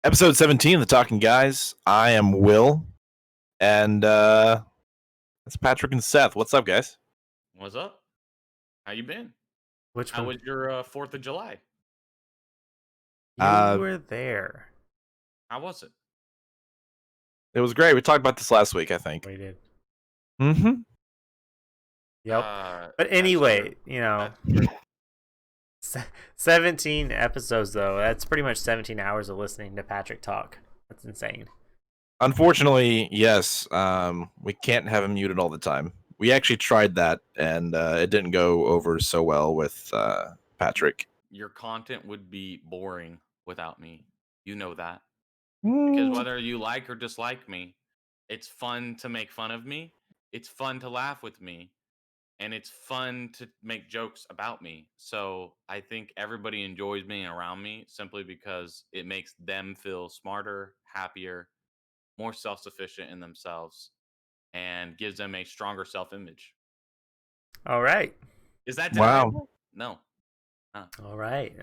Episode 17 of the Talking Guys. I am Will, and it's Patrick and Seth. What's up, guys? What's up? How you been? Which How one? was your 4th of July? You were there. How was it? It was great. We talked about this last week, I think. We did. Mm-hmm. Yep. But That's anyway, true. 17 episodes, though. That's pretty much 17 hours of listening to Patrick talk. That's insane. Unfortunately, yes. We can't have him muted all the time. We actually tried that, and it didn't go over so well with Patrick. Your content would be boring without me. You know that. Because whether you like or dislike me, it's fun to make fun of me. It's fun to laugh with me. And it's fun to make jokes about me. So I think everybody enjoys being around me simply because it makes them feel smarter, happier, more self-sufficient in themselves, and gives them a stronger self-image. All right. Is that Wow. deniable? No. All right.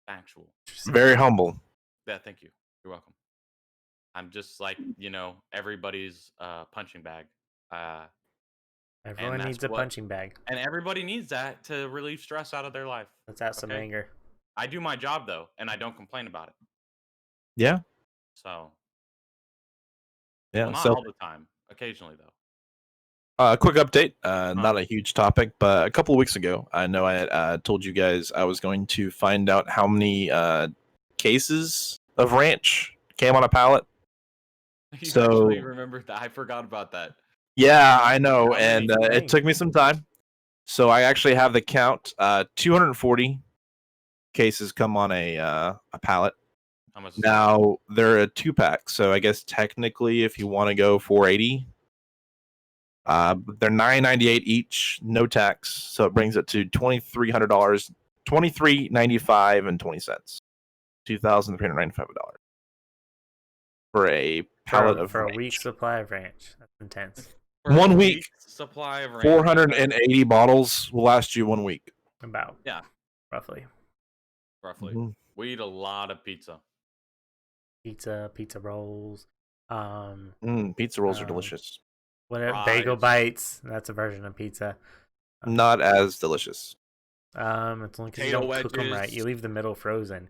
Factual. Very humble. Yeah, thank you. You're welcome. I'm just like, everybody's punching bag. Everyone needs a punching bag. And everybody needs that to relieve stress out of their life. Let's have some anger. I do my job, though, and I don't complain about it. Yeah. So, Yeah. not all the time. Occasionally, though. A quick update. Not a huge topic, but a couple of weeks ago, I know I told you guys I was going to find out how many cases of ranch came on a pallet. You actually remembered that. I forgot about that. Yeah, I know, and it took me some time. So I actually have the count. 240 cases come on a pallet. How much? Now they're a 2-pack, so I guess technically, if you want to go 480, they're $9.98 each, no tax. So it brings it to $2,300, $2,395 and 20 cents, $2,395 for a pallet of for ranch. A week's supply of ranch. That's intense. For 1 week supply of ranch. 480 bottles will last you 1 week. About. Yeah. Roughly. Mm-hmm. We eat a lot of pizza. Pizza rolls. Pizza rolls are delicious. Bagel bites. That's a version of pizza. Not as delicious. It's only because you don't cook them right. You leave the middle frozen.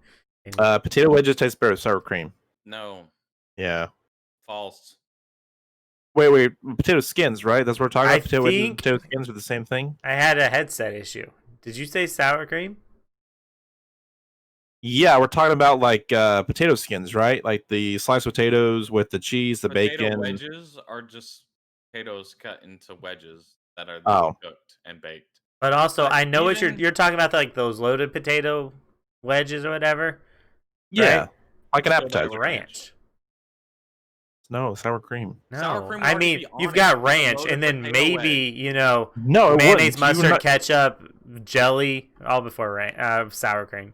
Potato wedges taste better with sour cream. No. Yeah. False. Wait. Potato skins, right? That's what we're talking about. Potato wedges and potato skins are the same thing. I had a headset issue. Did you say sour cream? Yeah, we're talking about like potato skins, right? Like the sliced potatoes with the cheese, the bacon. Wedges are just potatoes cut into wedges that are cooked and baked. But also, I know what you're talking about, like those loaded potato wedges or whatever. Yeah, right? Like an appetizer. Ranch. No, sour cream. No, sour cream I mean you've got ranch, and then maybe mayonnaise, mustard, ketchup, jelly, all before sour cream.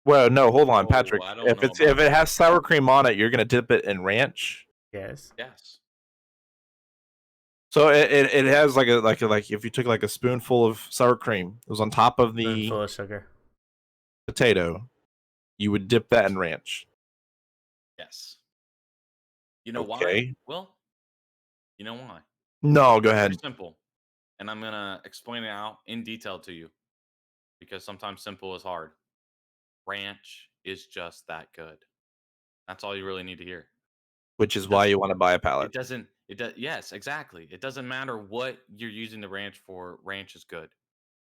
Well, no, hold on, Patrick. If it has sour cream on it, you're gonna dip it in ranch. Yes. So it has like if you took like a spoonful of sour cream, it was on top of the spoonful of sugar potato, you would dip that in ranch. Yes. You know why? Well, you know why? No, go ahead. Very simple, and I'm gonna explain it out in detail to you because sometimes simple is hard. Ranch is just that good. That's all you really need to hear. Which is why you want to buy a pallet. Yes, exactly. It doesn't matter what you're using the ranch for. Ranch is good.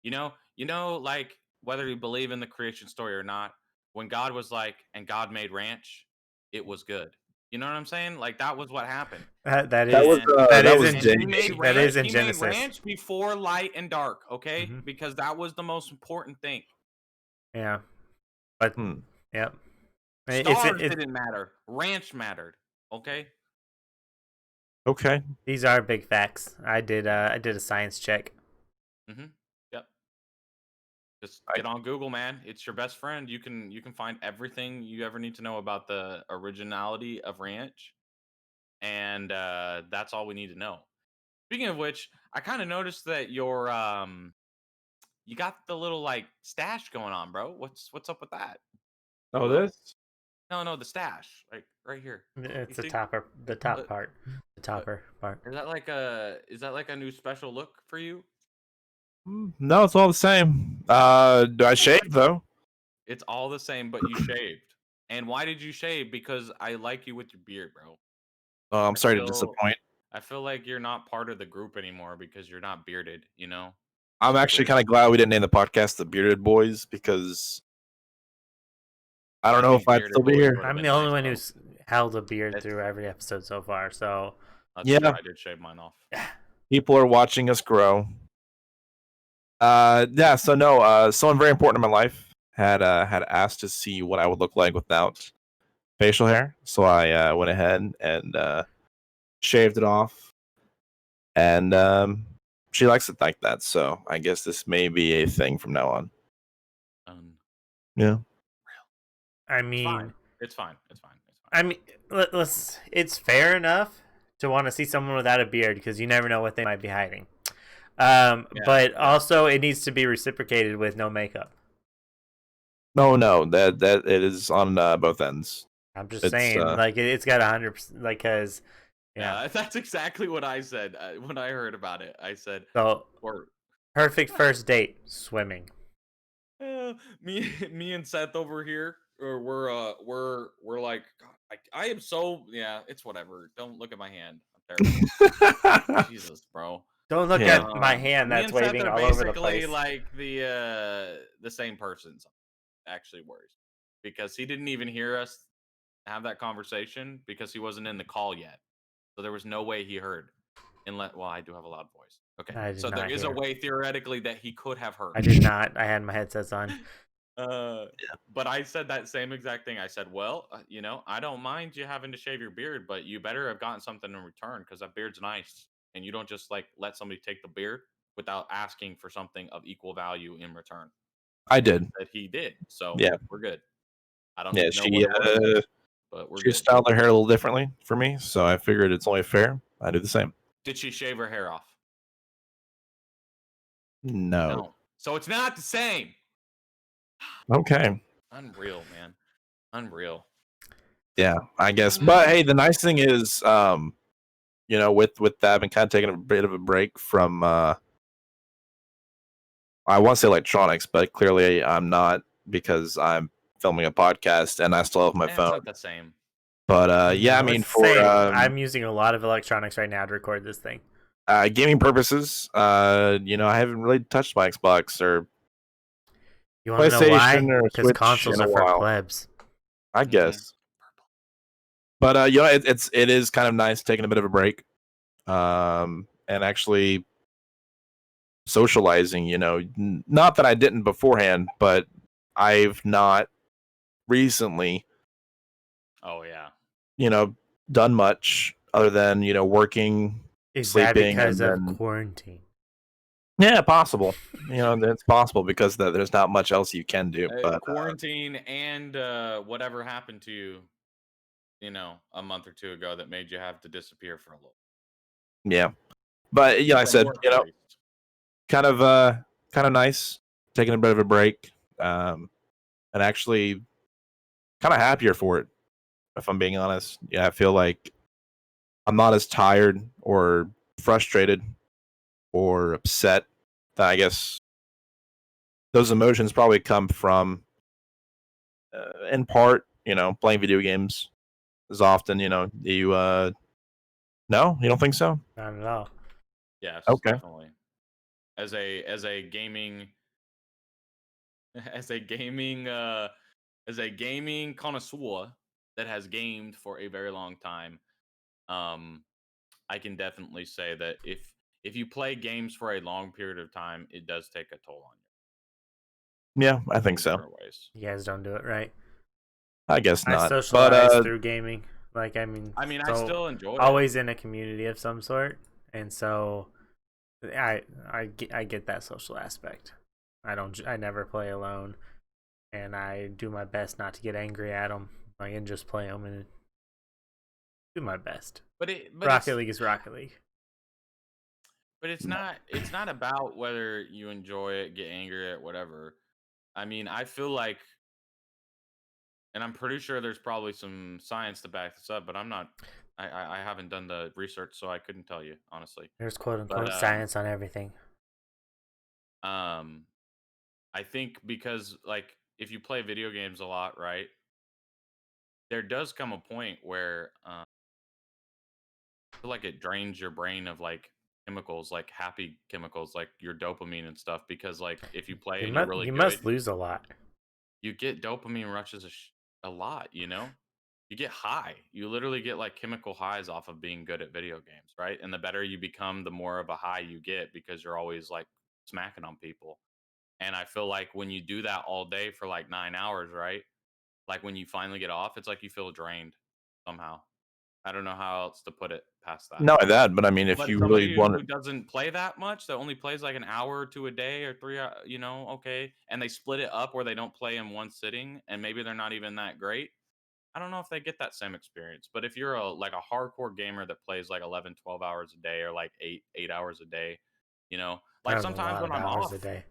You know, like whether you believe in the creation story or not, when God was like, and God made ranch, it was good. You know what I'm saying? Like that was what happened. That is in Genesis. He made ranch before light and dark, okay? Mm-hmm. Because that was the most important thing. Yeah. But yep. Stars didn't matter. Ranch mattered. Okay. Okay. These are big facts. I did a science check. Mm-hmm. Yep. Just get on Google, man. It's your best friend. You can find everything you ever need to know about the originality of ranch, and that's all we need to know. Speaking of which, I kind of noticed that your you got the little like stash going on, bro. What's up with that? Oh, this? No, the stash, like right here. It's You see? the top Uh, part, the topper part. is that like a new special look for you? No, it's all the same. Do I shave though? It's all the same, but you shaved. And why did you shave? Because I like you with your beard, bro. Oh, I'm I sorry to feel disappoint. I feel like you're not part of the group anymore because you're not bearded, you know? It's I'm just actually weird. kind of glad we didn't name the podcast the Bearded Boys because I don't know if I'd Bearded still be boys here. would have I'm been the only nice, one though. who's held a beard That's through every episode so far. So Yeah, true. I did shave mine off. people are watching us grow. Yeah. So no, someone very important in my life had asked to see what I would look like without facial hair, so I went ahead and shaved it off, and she likes it like that. So I guess this may be a thing from now on. Yeah. I It's fine. mean, It's fine. It's fine. I mean, let's. It's fair enough to want to see someone without a beard because you never know what they might be hiding. But also it needs to be reciprocated with no makeup. No, that it is on both ends. I'm just saying, like it's got 100%, like because yeah, that's exactly what I said when I heard about it. I said, so or perfect first date, swimming. me and Seth over here, or we're like, God, I am so it's whatever. Don't look at my hand. I'm terrible. Jesus, bro. Don't look at my hand Me that's and Seth waving are all over the basically place. like the same person. Actually, worse because he didn't even hear us have that conversation because he wasn't in the call yet, so there was no way he heard. Well, I do have a loud voice. Okay, so there is a way theoretically that he could have heard. I did not. I had my headsets on. But I said that same exact thing. I said, well, I don't mind you having to shave your beard, but you better have gotten something in return because that beard's nice, and you don't just like let somebody take the beard without asking for something of equal value in return. I did. That he did. So yeah, we're good. I don't yeah. know what it was, but we're she good. styled her hair a little differently for me, so I figured it's only fair I do the same. Did she shave her hair off? No. So it's not the same. Okay. Unreal, man. Unreal. Yeah, I guess. But hey, the nice thing is, with that, I've been kind of taking a bit of a break from. I want to say electronics, but clearly I'm not because I'm filming a podcast and I still have my phone. It's not the same. But yeah, I mean, for I'm using a lot of electronics right now to record this thing. Gaming purposes, I haven't really touched my Xbox or PlayStation or Because Switch consoles in a are for while. plebs. I guess. But it is kind of nice taking a bit of a break, and actually socializing. Not that I didn't beforehand, but I've not recently. Oh yeah. Done much other than working, Is sleeping, that because and of then quarantine? yeah, possible. It's possible because there's not much else you can do. But quarantine and whatever happened to you, a month or two ago that made you have to disappear for a little. Yeah, but I said kind of nice taking a bit of a break, and actually kind of happier for it. If I'm being honest, yeah, I feel like I'm not as tired or frustrated or upset. That I guess those emotions probably come from, in part, playing video games as often. You no, you don't think so? Not at all. Yes, okay. Definitely. As a gaming as a gaming connoisseur that has gamed for a very long time, I can definitely say that if you play games for a long period of time, it does take a toll on you. Yeah, I think so. Ways. You guys don't do it right. I guess not. I socialize through gaming. Like I still enjoy it. Always in a community of some sort, and so I get that social aspect. I never play alone, and I do my best not to get angry at them. I can just play them and do my best. But Rocket League is Rocket League. But it's not about whether you enjoy it, get angry at whatever. I mean, I feel like and I'm pretty sure there's probably some science to back this up, but I'm not. I haven't done the research, so I couldn't tell you honestly. There's quote But unquote science on everything. um, I think because like if you play video games a lot, right? There does come a point where I feel like it drains your brain of like chemicals, like happy chemicals, like your dopamine and stuff. Because like if you play and you're really You good, must lose a lot. you get dopamine rushes a lot. You get high. You literally get like chemical highs off of being good at video games, right? And the better you become, the more of a high you get because you're always like smacking on people. And I feel like when you do that all day for like 9 hours, right? Like when you finally get off, it's like you feel drained somehow. I don't know how else to put it past that. Not that, but I mean, if But you really somebody want who to, doesn't play that much, that only plays like an hour or two a day or 3 okay, and they split it up where they don't play in one sitting and maybe they're not even that great. I don't know if they get that same experience. But if you're a hardcore gamer that plays like 11, 12 hours a day or like 8 hours a day, like That was a sometimes lot when of I'm hours a off, day.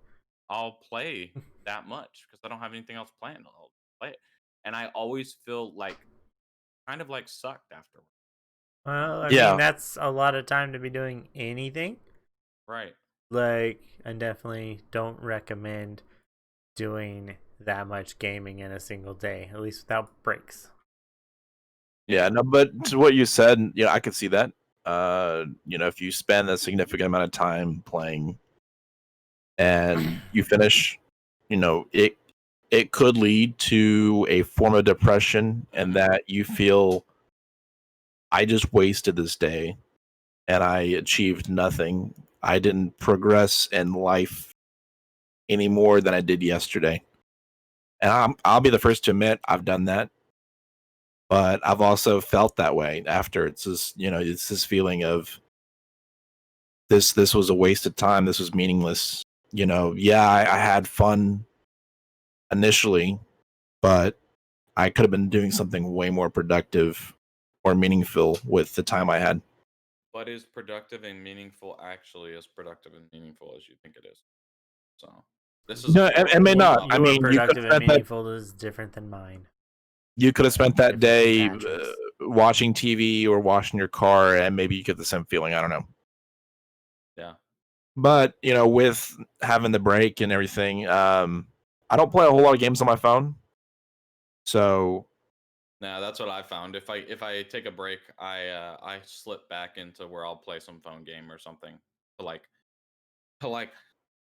I'll play that much because I don't have anything else planned. I'll play it. And I always feel like kind of like sucked afterwards. Well, I mean, yeah, that's a lot of time to be doing anything. Right. Like, I definitely don't recommend doing that much gaming in a single day, at least without breaks. yeah, no, but to what you said, I could see that. If you spend a significant amount of time playing and you finish, it could lead to a form of depression, and that you feel I just wasted this day and I achieved nothing. I didn't progress in life any more than I did yesterday. And I'll be the first to admit I've done that, but I've also felt that way after. It's it's this feeling of this was a waste of time. This was meaningless. Yeah, I had fun initially, but I could have been doing something way more productive or meaningful with the time I had. But is productive and meaningful actually as productive and meaningful as you think it is? So this is a No, it may horrible not. I Your mean, you could productive have and spent that. meaningful is different than mine. You could have spent that Different than day Patrick's. watching TV or washing your car, and maybe you get the same feeling. I don't know. Yeah. But with having the break and everything, I don't play a whole lot of games on my phone. So Nah, that's what I found. If I take a break, I slip back into where I'll play some phone game or something to like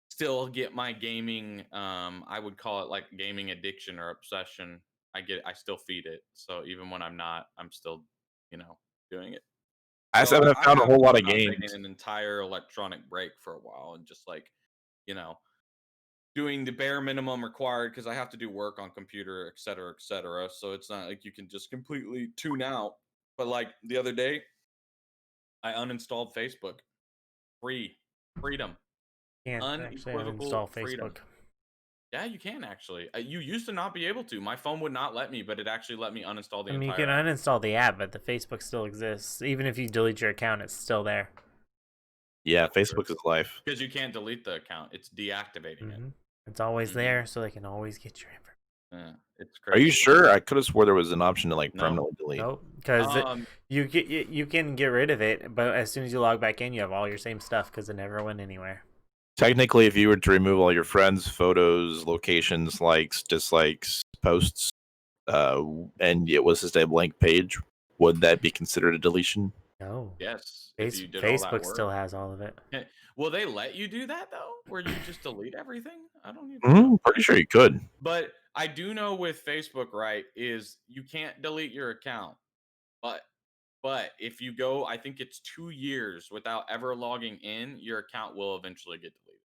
still get my gaming I would call it like gaming addiction or obsession. I still feed it. So even when I'm not, I'm still, you know, doing it. I just So haven't I found a have whole lot thought of about taking games. an entire electronic break for a while and just like, you know, doing the bare minimum required because I have to do work on computer, et cetera, et cetera. So it's not like you can just completely tune out. But like the other day, I uninstalled Facebook. Free. Freedom. Can't actually Unequivocal uninstall freedom. Facebook. Yeah, you can actually. You used to not be able to. My phone would not let me, but it actually let me uninstall the I mean, you entire can app. uninstall the app, but the Facebook still exists. Even if you delete your account, it's still there. Yeah, That's true. Facebook is life. Because you can't delete the account. It's deactivating it. It's always Mhm. there, so they can always get your information. Yeah, it's Are you crazy. sure? I could have swore there was an option to like No. permanently delete. Nope, because Um, you can get rid of it, but as soon as you log back in, you have all your same stuff because it never went anywhere. Technically, if you were to remove all your friends, photos, locations, likes, dislikes, posts, and it was just a blank page, would that be considered a deletion? No, yes, if you did all that Facebook work. still has all of it. Will they let you do that though? Where you just delete everything? I don't even know. Pretty sure you could. But I do know with Facebook, right, is you can't delete your account. But if you go, I think it's 2 years without ever logging in, your account will eventually get deleted.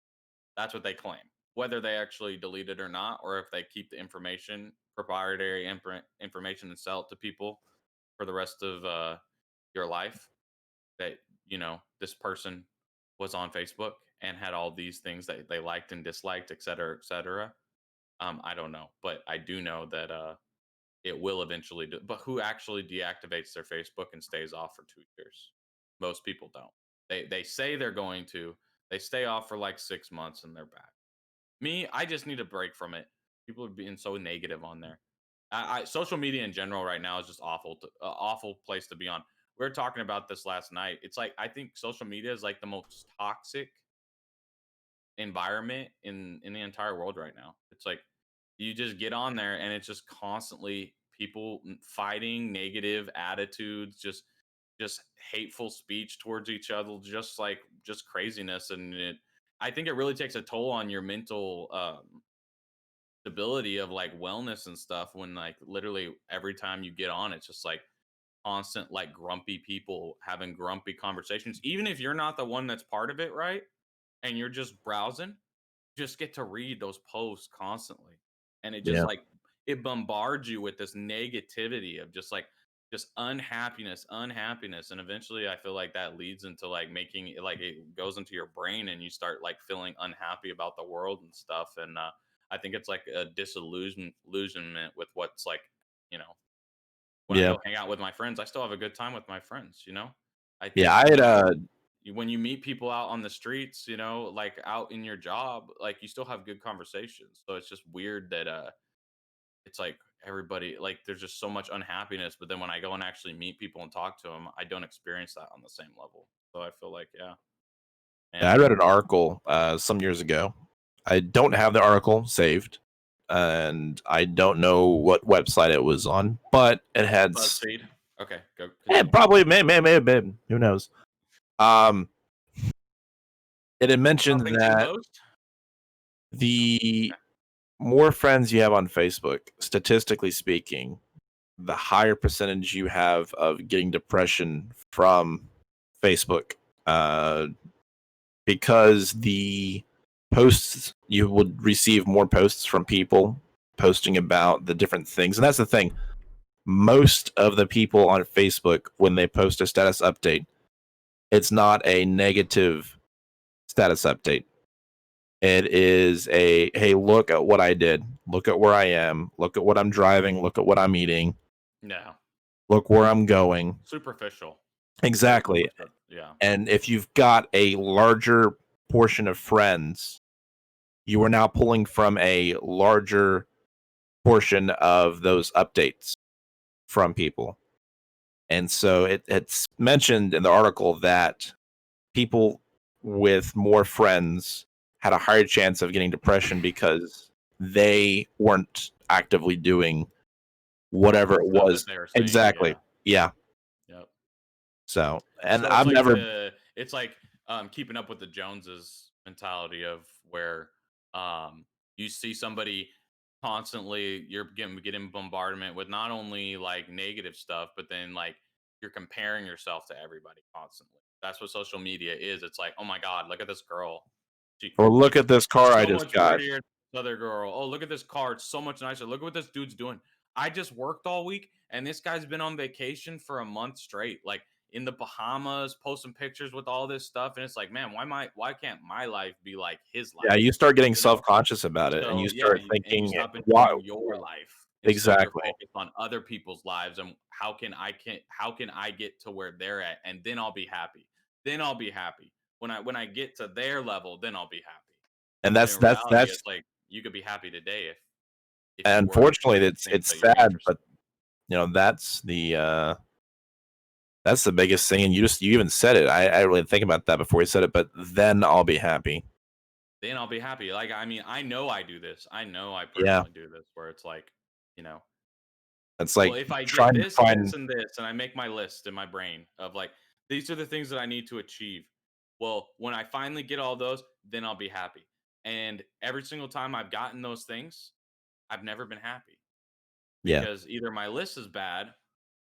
That's what they claim. Whether they actually delete it or not, or if they keep the information, proprietary information, and sell it to people for the rest of your life, that this person was on Facebook and had all these things that they liked and disliked, et cetera, et cetera. I don't know, but I do know that it will eventually do. But who actually deactivates their Facebook and stays off for 2 years? Most people don't. They say they're going to. They stay off for like 6 months and they're back. Me, I just need a break from it. People are being so negative on there. Social media in general right now is just awful, awful place to be on. We were talking about this last night. It's like I think social media is like the most toxic environment in the entire world right now. It's like you just get on there and it's just constantly people fighting, negative attitudes, just hateful speech towards each other, just craziness. And I think it really takes a toll on your mental stability of like wellness and stuff when like literally every time you get on it's just like constant like grumpy people having grumpy conversations, even if you're not the one that's part of it, right? And you're just browsing, just get to read those posts constantly. And it just Yeah. like it bombards you with this negativity of just unhappiness. And eventually I feel like that leads into like making it like it goes into your brain and you start like feeling unhappy about the world and stuff. And I think it's like a disillusionment with what's like, you know, when I Yeah. go hang out with my friends, I still have a good time with my friends, you know? I Yeah. think I had when you meet people out on the streets, you know, like out in your job, like you still have good conversations. So it's just weird that it's like everybody like there's just so much unhappiness, but then when I go and actually meet people and talk to them, I don't experience that on the same level. So I feel like yeah. I And read an article some years ago. I don't have the article saved, and I don't know what website it was on, but it had BuzzFeed. Okay, go it continue. probably may have been. Who knows? Um, it had mentioned Huffington that Post? No. the Okay. more friends you have on Facebook, statistically speaking, the higher percentage you have of getting depression from Facebook. Because the posts you would receive more posts from people posting about the different things, and that's the thing. Most of the people on Facebook, when they post a status update, it's not a negative status update. It is a hey, look at what I did, look at where I am, look at what I'm driving, look at what I'm eating, Yeah. look where I'm going. Superficial. Very Exactly. superficial. Yeah. And if you've got a larger portion of friends, you are now pulling from a larger portion of those updates from people. And so it's mentioned in the article that people with more friends had a higher chance of getting depression because they weren't actively doing whatever Harmful it stuff that was. they were saying. Exactly. Yeah. Yeah. Yep. So, and So it's I've like never, it's like keeping up with the Joneses mentality of where um you see somebody constantly you're getting bombardment with not only like negative stuff, but then like you're comparing yourself to everybody constantly. That's what social media is. It's like, oh my God, look at this girl. or look She's at this car I so just much got. prettier than this other girl. Oh, look at this car. It's so much nicer. Look at what this dude's doing. I just worked all week and this guy's been on vacation for a month straight. Like in the Bahamas, posting pictures with all this stuff. And it's like, man, why can't my life be like his life? Yeah, you start getting You know? self-conscious about it and you So yeah, start and you thinking, stop why? enjoying your life. Instead, you're Exactly. focused on other people's lives and how can I get to where they're at, and then I'll be happy. Then I'll be happy. When I get to their level, then I'll be happy. And When in reality, that's it's like you could be happy today if you were unfortunately doing it's things that you're sad, interested but that's the biggest thing. And you even said it. I really think about that before you said it, but then I'll be happy. in. Then I'll be happy. Like I mean, I know I do this. I know I Yeah. personally do this where it's like, you know, It's well, like if I get trying to this, find, this, and this, and I make my list in my brain of like, these are the things that I need to achieve. Well, when I finally get all those, then I'll be happy. And every single time I've gotten those things, I've never been happy yeah. because either my list is bad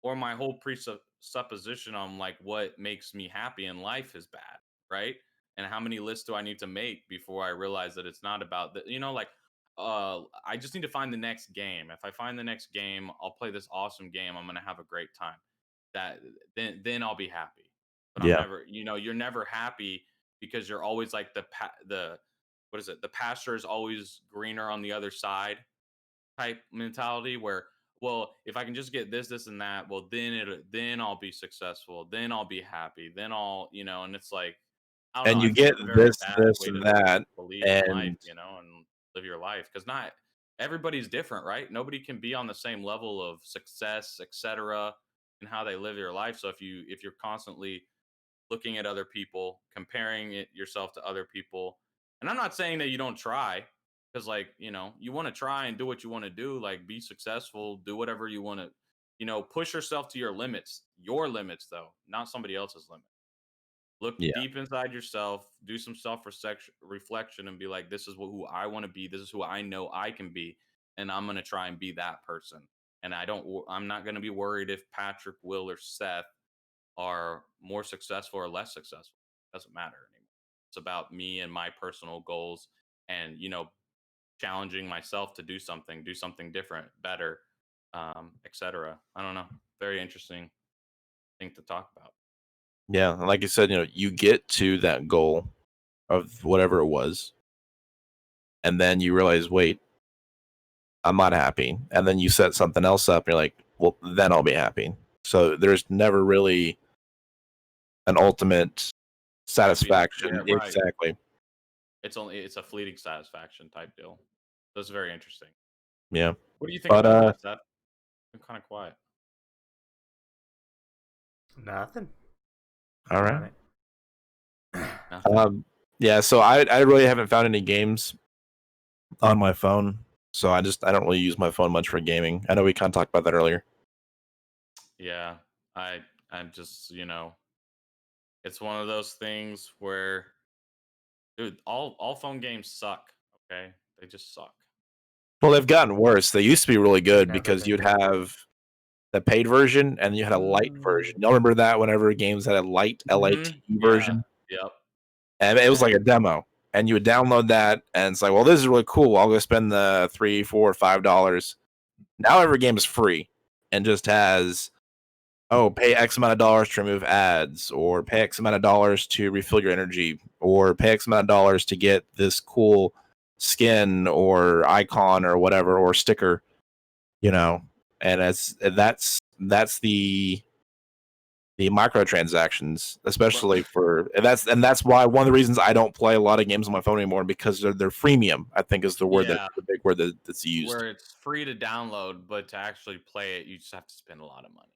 or my whole presupposition on like what makes me happy in life is bad, right? And how many lists do I need to make before I realize that it's not about the, you know, like I just need to find the next game. If I find the next game, I'll play this awesome game. I'm gonna have a great time. That then I'll be happy. But I'm Yeah. never, you know, you're never happy because you're always like the what is it? The pasture is always greener on the other side type mentality where well if I can just get this and that, well then I'll be successful, then I'll be happy, then I'll, you know. And it's like I don't know, And I you think get it's a very this, bad this, way and to that, believe in life, and you know, and live your life because not everybody's different, right? Nobody can be on the same level of success, etc., and how they live their life. So if you're constantly looking at other people, comparing yourself to other people, and I'm not saying that you don't try, because like you want to try and do what you want to do, like be successful, do whatever you want to, push yourself to your limits though, not somebody else's limit. Look Yeah. deep inside yourself, do some self reflection, and be like, this is who I want to be. This is who I know I can be, and I'm gonna try and be that person. And I'm not gonna be worried if Patrick, Will, or Seth are more successful or less successful. It doesn't matter anymore. It's about me and my personal goals, and challenging myself to do something different, better, etc. I don't know. Very interesting thing to talk about. Yeah, and like you said, you get to that goal of whatever it was, and then you realize, wait, I'm not happy, and then you set something else up, and you're like, well, then I'll be happy. So there's never really an ultimate satisfaction. Yeah, right. Exactly. It's a fleeting satisfaction type deal. That's very interesting. Yeah. What do you think But about that, Seth? I'm kind of quiet. Nothing. all Got right. it. Yeah, so I really haven't found any games on my phone. So I don't really use my phone much for gaming. I know we kind of talked about that earlier. Yeah, I'm just it's one of those things where, dude, all phone games suck. Okay, they just suck. Well, they've gotten worse. They used to be really good Never because been you'd good. have the paid version and you had a light version. Y'all remember that whenever games had a light LAT Yeah. version? Yep. And it was like a demo. And you would download that and it's like, well, this is really cool. I'll go spend the $3, $4, $5. Now every game is free and just has, oh, pay X amount of dollars to remove ads, or pay X amount of dollars to refill your energy, or pay X amount of dollars to get this cool skin or icon or whatever or sticker, and that's the microtransactions, especially for and that's why one of the reasons I don't play a lot of games on my phone anymore, because they're freemium. I think is the word Yeah, the big word that's used. where it's free to download, but to actually play it, you just have to spend a lot of money.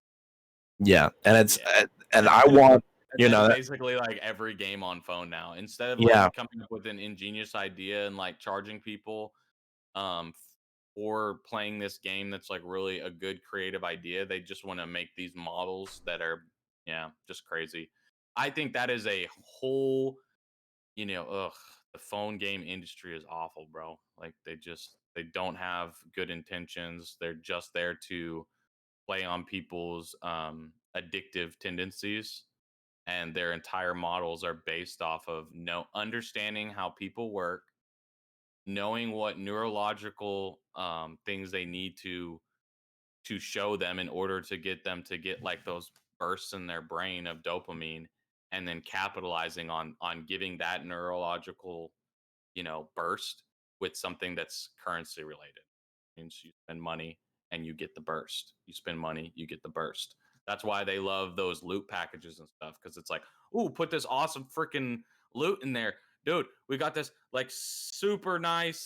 Yeah, and it's Yeah. and I want And that's basically like every game on phone now. Instead of yeah. like coming up with an ingenious idea and like charging people um for playing this game that's like really a good creative idea, they just want to make these models that are just crazy. I think that is a whole, the phone game industry is awful, bro. Like they don't have good intentions. They're just there to play on people's addictive tendencies, and their entire models are based off of no understanding how people work, knowing what neurological things they need to show them in order to get them to get like those bursts in their brain of dopamine, and then capitalizing on giving that neurological burst with something that's currency related. Means you spend money and you get the burst. You spend money, you get the burst. That's why they love those loot packages and stuff, because it's like, ooh, put this awesome freaking loot in there, dude. We got this like super nice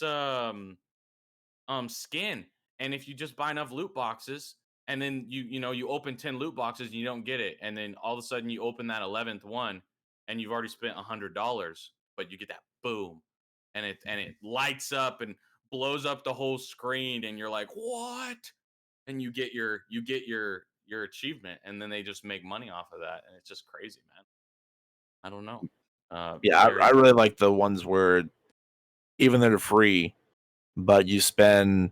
skin, and if you just buy enough loot boxes, and then you open 10 loot boxes and you don't get it, and then all of a sudden you open that 11th one and you've already spent $100, but you get that boom, and it lights up and blows up the whole screen, and you're like, what? And you get your achievement, and then they just make money off of that, and it's just crazy, man. I don't know. Yeah, I really like the ones where even though they're free, but you spend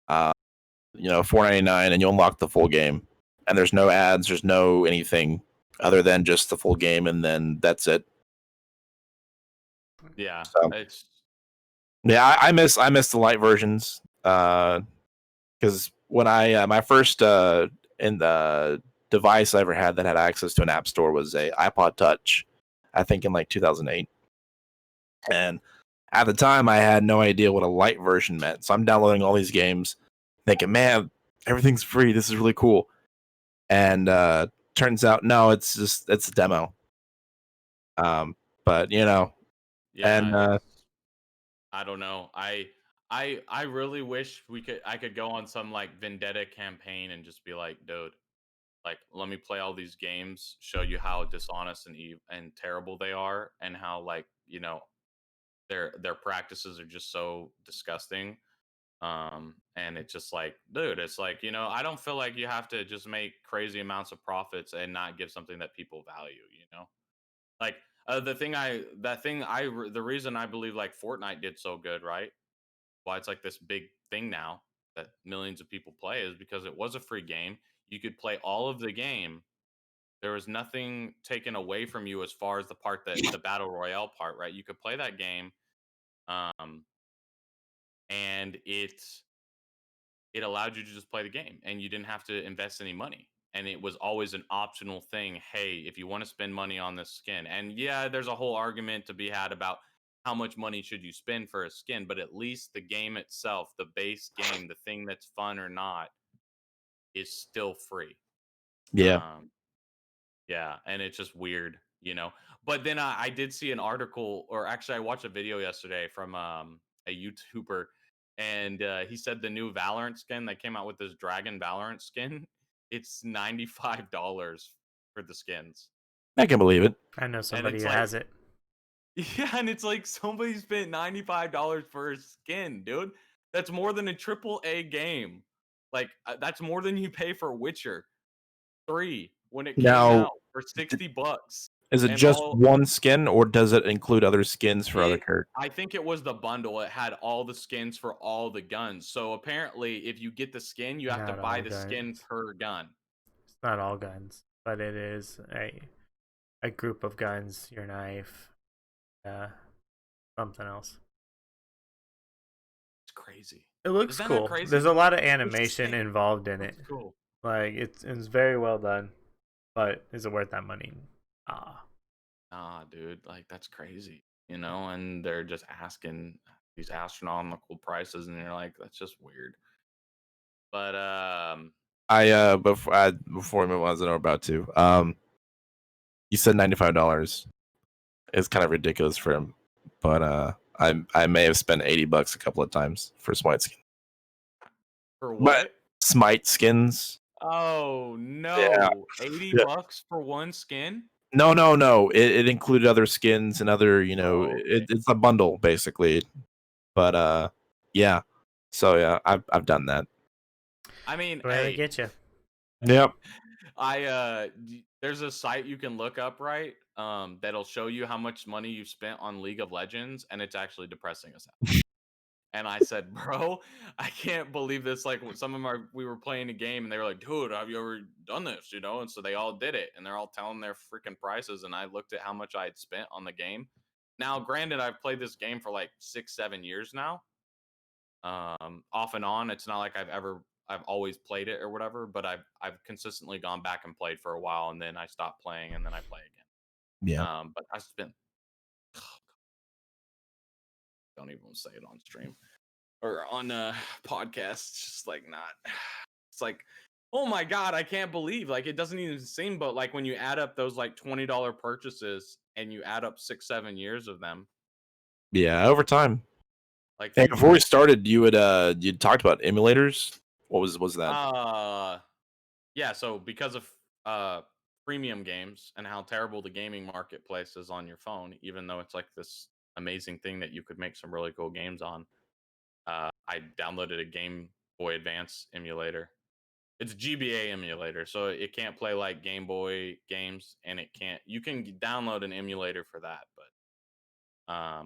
$4.99 and you unlock the full game, and there's no ads, there's no anything other than just the full game, and then that's it. Yeah, So it's yeah, I miss the light versions because when I my first in the device I ever had that had access to an app store was a iPod Touch, I think in like 2008. And at the time, I had no idea what a light version meant. So I'm downloading all these games, thinking, man, everything's free. This is really cool. And turns out, no, it's a demo. But yeah, and I don't know. I really wish I could go on some like vendetta campaign and just be like, dude, like let me play all these games, show you how dishonest and terrible they are, and how like their practices are just so disgusting. And it's just like, dude, it's like I don't feel like you have to just make crazy amounts of profits and not give something that people value. Like the reason I believe like Fortnite did so good, right? Why it's like this big thing now that millions of people play is because it was a free game. You could play all of the game. There was nothing taken away from you as far as the part that the battle royale part, right? You could play that game, um, and it allowed you to just play the game, and you didn't have to invest any money. And it was always an optional thing. Hey, if you want to spend money on this skin, and yeah, there's a whole argument to be had about how much money should you spend for a skin, but at least the game itself, the base game, the thing that's fun or not, is still free. Yeah. Um, yeah, and it's just weird. But then I did see an article, or actually, I watched a video yesterday from a YouTuber, and he said the new Valorant skin they came out with, this Dragon Valorant skin, it's $95 for the skins, I can believe it. I know and somebody it's who like, has it. yeah, and it's like somebody spent $95 for a skin, dude. That's more than a triple A game. Like that's more than you pay for Witcher 3 when it came Now, out for $60. is it And just all one skin, or does it include other skins for other it characters? I think it was the bundle. It had all the skins for all the guns. So apparently if you get the skin, you have to Not buy all the skin guns. per gun. It's not all guns, but it is a group of guns. Your knife, something else. It's crazy. It Is looks that not cool. There's crazy? a lot of It's animation sick. involved in it. Looks cool. Like it's very well done, but is it worth that money? Ah, Ah, dude, like that's crazy. And they're just asking these astronomical prices, and you're like, that's just weird. But Before we move on, as I know about to, you said $95. It's kind of ridiculous for him, but I may have spent $80 a couple of times for Smite skin. for But what? Smite skins, Oh yeah, no, 80 yeah. bucks for one skin? No. It included other skins and other, Oh, okay. it's a bundle basically. But yeah. So yeah, I've done that. I mean, where they hey, get you? Yep. there's a site you can look up, right? That'll show you how much money you've spent on League of Legends, and it's actually depressing as hell. And I said, bro, I can't believe this. Like we were playing a game, and they were like, dude, have you ever done this? And so they all did it, and they're all telling their freaking prices. And I looked at how much I had spent on the game. Now, granted, I've played this game for like 6, 7 years now, off and on. It's not like I've always played it or whatever, but I've consistently gone back and played for a while, and then I stopped playing, and then I play Yeah. again. But I spent don't even say it on stream or on podcasts. Just like not. It's like, oh my god, I can't believe like it doesn't even seem. But like when you add up those like $20 purchases and you add up 6, 7 years of them, Yeah, over time. like Hey, think before about we it. started, you talked about emulators. What was that? Yeah, so because of premium games and how terrible the gaming marketplace is on your phone, even though it's like this amazing thing that you could make some really cool games on, I downloaded a Game Boy Advance emulator. It's a GBA emulator, so it can't play like Game Boy games, and you can download an emulator for that, but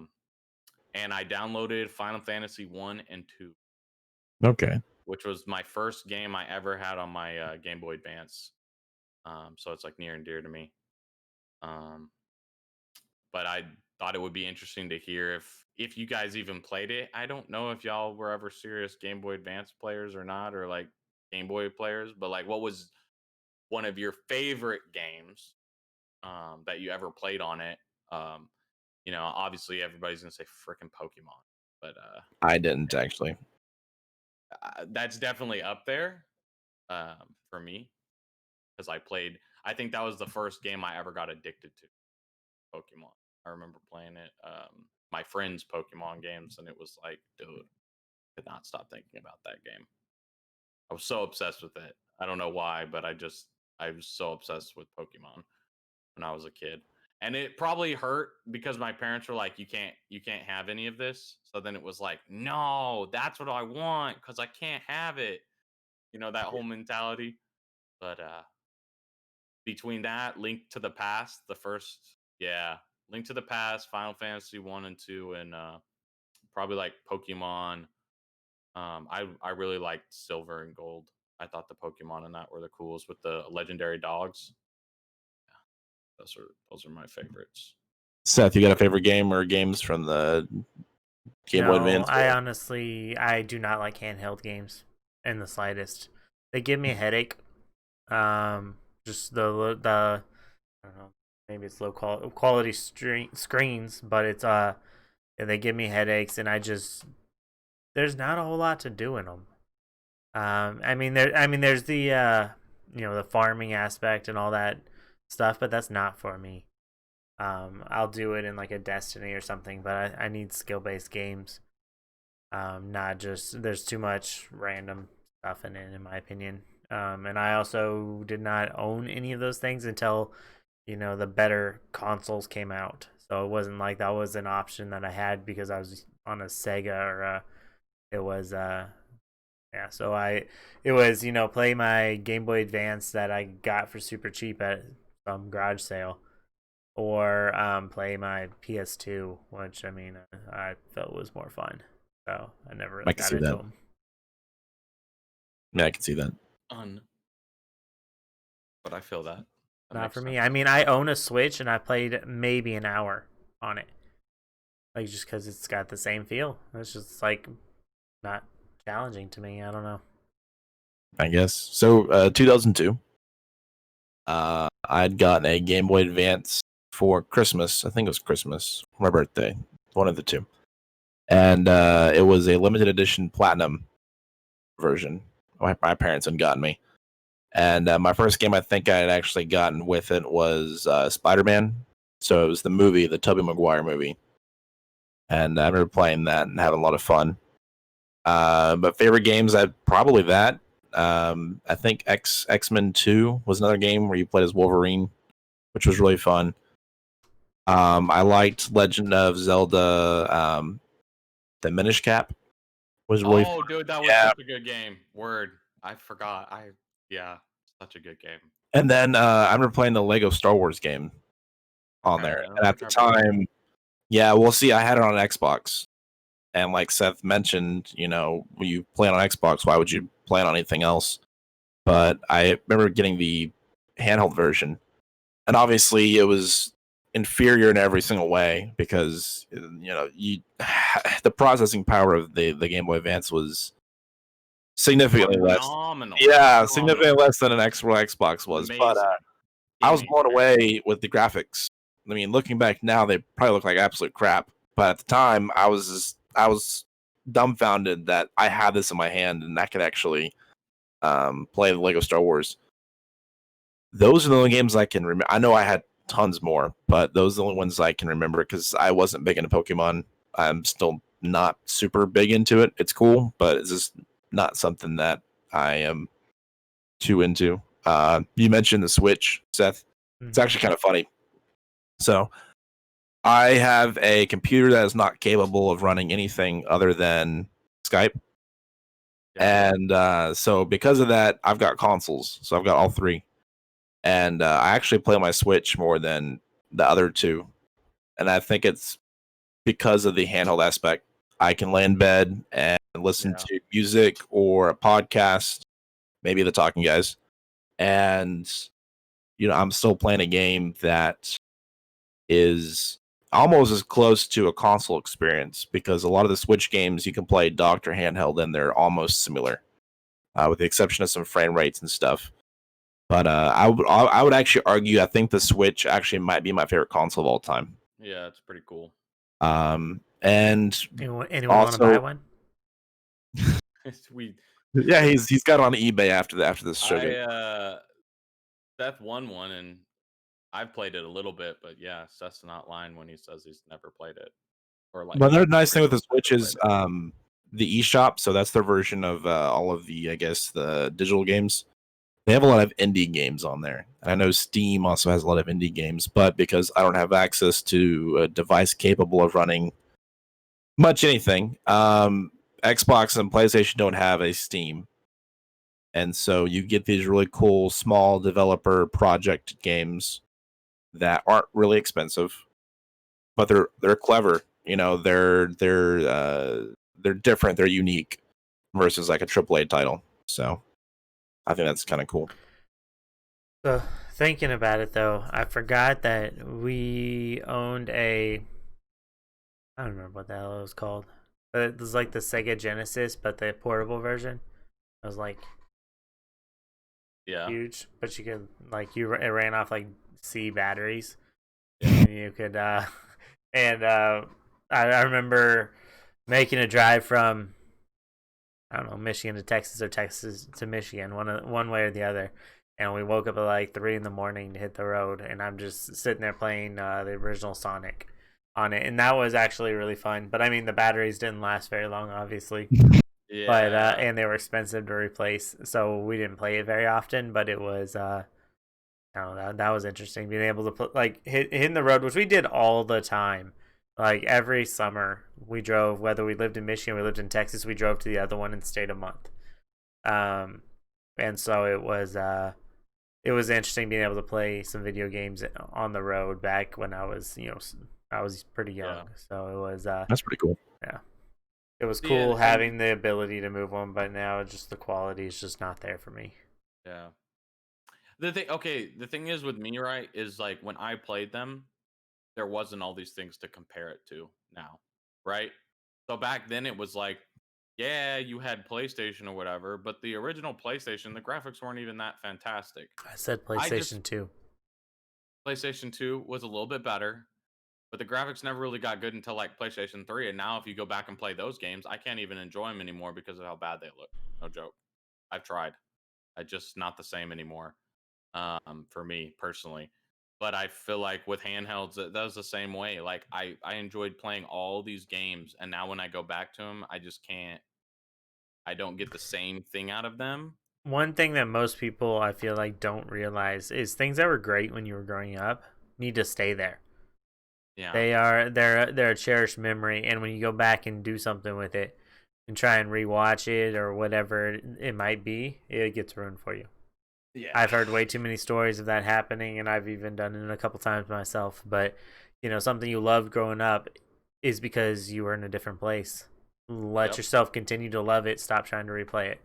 and I downloaded Final Fantasy 1 and 2, Okay. which was my first game I ever had on my Game Boy Advance. So it's like near and dear to me. Um, but I thought it would be interesting to hear if you guys even played it. I don't know if y'all were ever serious Game Boy Advance players or not, or like Game Boy players, but like what was one of your favorite games that you ever played on it? Um, obviously everybody's gonna say freaking Pokemon, but I didn't actually. that's definitely up there for me because I think that was the first game I ever got addicted to. Pokemon. I remember playing it, my friends' Pokemon games, and it was like, dude, could not stop thinking about that game. I was so obsessed with it. I don't know why, but I was so obsessed with Pokemon when I was a kid. And it probably hurt because my parents were like, you can't have any of this. So then it was like, no, that's what I want because I can't have it. You know, that whole mentality. But between that, Link to the Past, the first, yeah, Link to the Past, Final Fantasy 1 and 2, and probably like Pokemon. I really liked Silver and Gold. I thought the Pokemon in that were the coolest with the legendary dogs. Yeah, those are my favorites. Seth, you got a favorite game or games from the Game Boy No, Advance? I do not like handheld games in the slightest. They give me a headache. Just the I don't know, maybe it's low quality screens, but it's they give me headaches, and there's not a whole lot to do in them. I mean there's the the farming aspect and all that stuff, but that's not for me. I'll do it in like a Destiny or something, but I need skill based games. Not just there's too much random stuff in it, in my opinion. And I also did not own any of those things until the better consoles came out. So it wasn't like that was an option that I had because I was on a Sega or it was yeah. So it was play my Game Boy Advance that I got for super cheap at some garage sale, or play my PS2, which I felt was more fun. So I never I really can got see into that. them. Yeah, I can see that. But I feel that. Not for sense. me. I mean, I own a Switch and I played maybe an hour on it, like just because it's got the same feel. It's just like not challenging to me. I don't know. I guess so. 2002. I'd gotten a Game Boy Advance for Christmas. I think it was Christmas, my birthday, one of the two, and it was a limited edition platinum version. My parents had gotten me, and my first game I think I had actually gotten with it was Spider-Man. So it was the movie, the Tobey Maguire movie, and I remember playing that and having a lot of fun. But favorite games, I probably that. I think X-Men 2 was another game where you played as Wolverine, which was really fun. I liked Legend of Zelda. The Minish Cap was really fun. Dude, that was Yeah. such a good game. Word, I forgot. Yeah, such a good game. And then I remember playing the Lego Star Wars game on Okay, there. I don't And at think the I remember. time, yeah, we'll see. I had it on Xbox, and like Seth mentioned, when you play on Xbox, why would you play on anything else? But I remember getting the handheld version, and obviously it was inferior in every single way because the processing power of the Game Boy Advance was significantly less. Phenomenal. Yeah, Phenomenal. significantly less than an actual Xbox was. Amazing. But I was blown away with the graphics. I mean, looking back now, they probably look like absolute crap. But at the time, I was dumbfounded that I had this in my hand and I could actually play the Lego Star Wars. Those are the only games I can remember. I know I had tons more, but those are the only ones I can remember because I wasn't big into Pokemon. I'm still not super big into it. It's cool, but it's just not something that I am too into. You mentioned the Switch, Seth. It's actually kind of funny. So I have a computer that is not capable of running anything other than Skype. Yeah. And so because of that, I've got consoles. So I've got all three. And I actually play on my Switch more than the other two. And I think it's because of the handheld aspect. I can lay in bed and listen to music or a podcast, maybe the Talking Guys. And, I'm still playing a game that is almost as close to a console experience because a lot of the Switch games you can play docked or handheld and they're almost similar, with the exception of some frame rates and stuff. But I would actually argue I think the Switch actually might be my favorite console of all time. Yeah, it's pretty cool. And anyone also, want to buy one? Yeah, he's got it on eBay after this show. Seth won one, and I've played it a little bit, but yeah, Seth's not lying when he says he's never played it. Or like, But another nice thing with the Switch is the eShop, so that's their version of all of the, I guess, the digital games. They have a lot of indie games on there. And I know Steam also has a lot of indie games, but because I don't have access to a device capable of running much anything, Xbox and PlayStation don't have a Steam. And so you get these really cool small developer project games that aren't really expensive, but they're clever. You know, they're different, they're unique versus like a AAA title. So I think that's kind of cool. So thinking about it though, I forgot that we owned a, I don't remember what the hell it was called, but it was like the Sega Genesis, but the portable version. It was like huge, but you could like it ran off like C batteries, and you could I remember making a drive from, I don't know, Michigan to Texas or Texas to Michigan, one way or the other. And we woke up at like 3 in the morning to hit the road, and I'm just sitting there playing the original Sonic on it, and that was actually really fun. But I mean, the batteries didn't last very long, obviously. Yeah. But and they were expensive to replace, so we didn't play it very often. But it was I don't know, that was interesting, being able to put like hitting the road, which we did all the time. Like every summer, we drove. Whether we lived in Michigan, we lived in Texas, we drove to the other one and stayed a month. And so it was interesting being able to play some video games on the road back when I was, I was pretty young. So it was that's pretty cool. Yeah, it was cool having the ability to move them, but now just the quality is just not there for me. Yeah. The thing is with me, right, is like when I played them, there wasn't all these things to compare it to now, right? So back then it was like, yeah, you had PlayStation or whatever, but the original PlayStation, the graphics weren't even that fantastic. I said PlayStation 2. PlayStation 2 was a little bit better, but the graphics never really got good until like PlayStation 3. And now if you go back and play those games, I can't even enjoy them anymore because of how bad they look. No joke. I've tried. I just not the same anymore. For me personally. But I feel like with handhelds, that was the same way. Like I enjoyed playing all these games, and now when I go back to them, I just can't. I don't get the same thing out of them. One thing that most people, I feel like, don't realize is things that were great when you were growing up need to stay there. Yeah, they're a cherished memory, and when you go back and do something with it and try and rewatch it or whatever it might be, it gets ruined for you. Yeah, I've heard way too many stories of that happening, and I've even done it a couple times myself. But something you loved growing up is because you were in a different place. Let yourself continue to love it. Stop trying to replay it.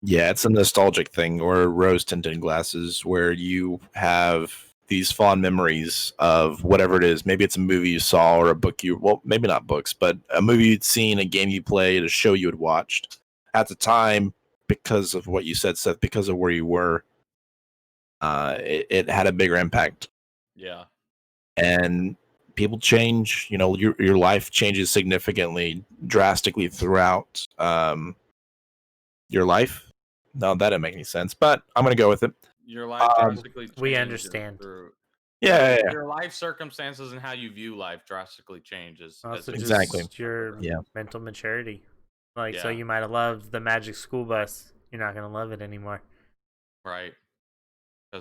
Yeah, it's a nostalgic thing, or rose-tinted glasses, where you have these fond memories of whatever it is. Maybe it's a movie you saw or a book maybe not books, but a movie you'd seen, a game you played, a show you had watched. At the time, because of what you said, Seth, because of where you were, it had a bigger impact. Yeah. And people change, your life changes significantly, drastically throughout your life. No, that didn't make any sense, but I'm going to go with it. Your life drastically changes. We understand. Yeah. Your life circumstances and how you view life drastically changes. Also, exactly. Just your mental maturity. Like, so Yeah. you might have loved the Magic School Bus. You're not going to love it anymore. Right.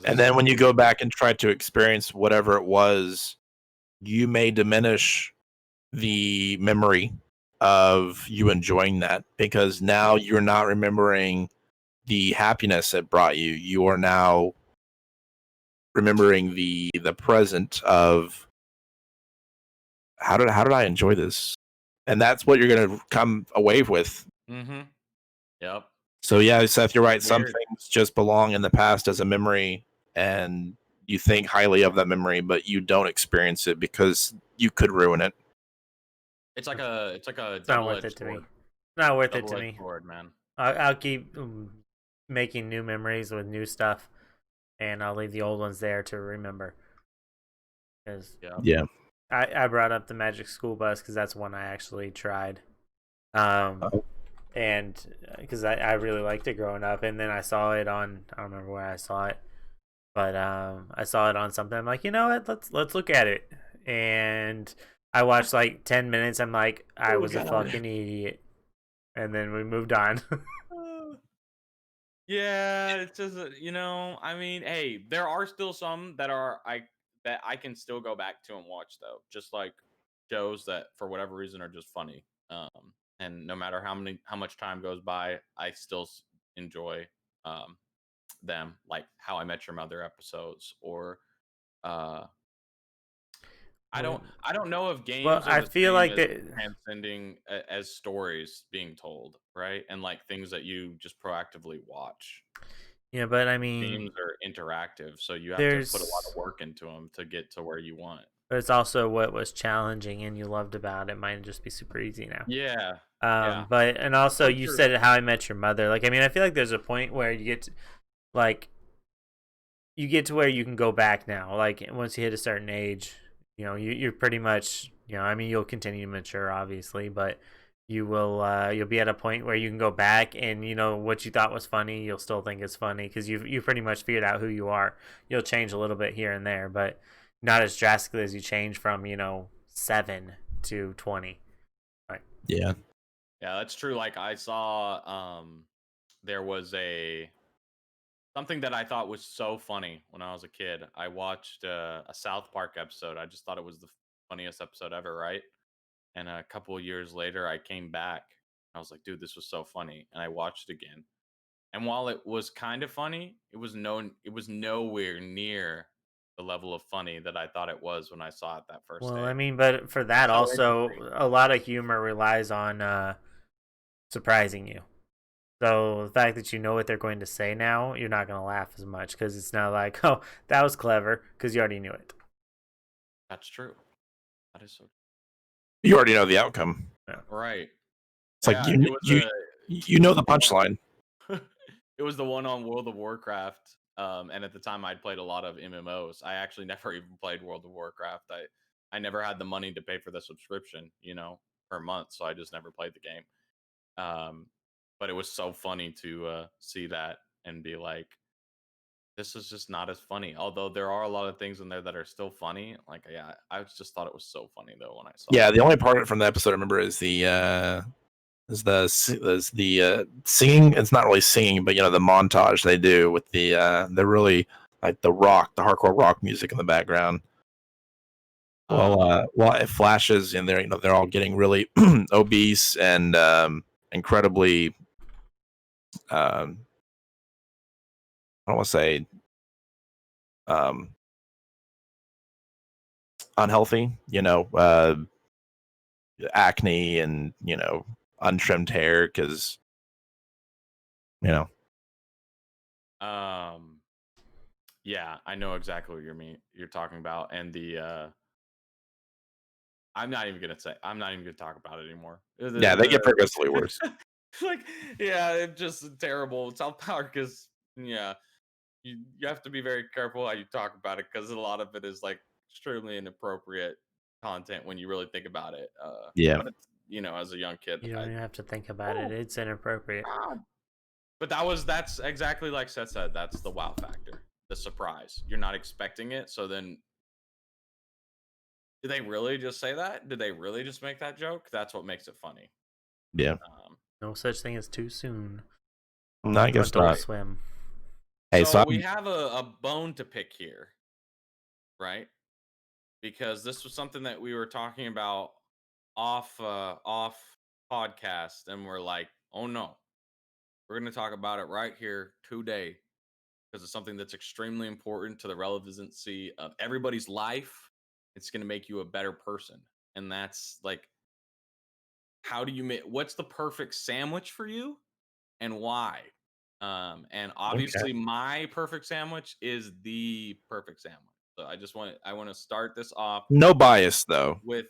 And then when you go back and try to experience whatever it was, you may diminish the memory of you enjoying that, because now you're not remembering the happiness it brought you. You are now remembering the present of how did I enjoy this, and that's what you're going to come away with. Mm-hmm. Yep. So yeah, Seth, you're right. Some things just belong in the past as a memory, and you think highly of that memory, but you don't experience it because you could ruin it. It's like a It's not worth it to me. Not worth it to me. Sword, man. I'll keep making new memories with new stuff, and I'll leave the old ones there to remember. Because I brought up the Magic School Bus because that's one I actually tried, and because I really liked it growing up, and then I saw it on, I don't remember where I saw it, but I saw it on something. I'm like, you know what? Let's look at it, and I watched like 10 minutes. I'm like, I was a fucking idiot. and then we moved on. Yeah, it's just I mean, hey, there are still some that I can still go back to and watch though, just like shows that for whatever reason are just funny. And no matter how much time goes by, I still enjoy um them, like How I Met Your Mother episodes, or uh I don't know if Well, games are I the feel same like as that. transcending as stories being told, right? And like things that you just proactively watch. Yeah, but I mean, Games are interactive, so you have to put a lot of there's. work into them to get to where you want. But it's also what was challenging and you loved about it might just be super easy now. Yeah, yeah, But and also so you true. said How I Met Your Mother. Like, I mean, I feel like there's a point where you get to, like, you get to where you can go back now. Like once you hit a certain age, you're pretty much, I mean, you'll continue to mature, obviously, but you'll be at a point where you can go back and what you thought was funny, you'll still think it's funny because you pretty much figured out who you are. You'll change a little bit here and there, but not as drastically as you change from 7 to 20. Right. Yeah. Yeah, that's true. Like I saw there was something that I thought was so funny when I was a kid. I watched a South Park episode. I just thought it was the funniest episode ever, right? And a couple of years later, I came back. I was like, dude, this was so funny. And I watched it again. And while it was kind of funny, it was nowhere near the level of funny that I thought it was when I saw it that first Well, day. I mean, but for that So also, interesting. a lot of humor relies on surprising you. So the fact that you know what they're going to say now, you're not going to laugh as much because it's not like, oh, that was clever because you already knew it. That's true. That is so You already know the outcome. Yeah. right. It's like Yeah, it was you know the the one punchline. it was the one on World of Warcraft. And at the time I'd played a lot of MMOs. I actually never even played World of Warcraft. I never had the money to pay for the subscription, per month, so I just never played the game. But it was so funny to see that and be like, this is just not as funny. Although there are a lot of things in there that are still funny. Like, yeah, I just thought it was so funny though when I saw Yeah, it. the only part from the episode I remember is the singing. It's not really singing, but the montage they do with the really like the hardcore rock music in the background. While it flashes and they're all getting really obese and incredibly I don't want to say um, unhealthy, acne and untrimmed hair because Um, yeah, I know exactly what you're talking about, and I'm not even gonna talk about it anymore. yeah, they get progressively worse. Like, yeah, it's just terrible. South Park is, yeah, you have to be very careful how you talk about it because a lot of it is like extremely inappropriate content when you really think about it. Yeah, But it's, as a young kid, You don't even have to think about it. oh It's inappropriate. god. But that's exactly like Seth said. That's the wow factor, the surprise. You're not expecting it, so then did they really just say that? Did they really just make that joke? That's what makes it funny. yeah. Um, No such thing as too soon No, I on guess Adult not. Swim. Hey, so so we have a bone to pick here, right? Because this was something that we were talking about off podcast, and we're like, oh no, we're gonna talk about it right here today because it's something that's extremely important to the relevancy of everybody's life. It's gonna make you a better person, and that's like, how do you make what's the perfect sandwich for you and why? And okay. obviously my perfect sandwich is the perfect sandwich. So I want to start this off No bias though. with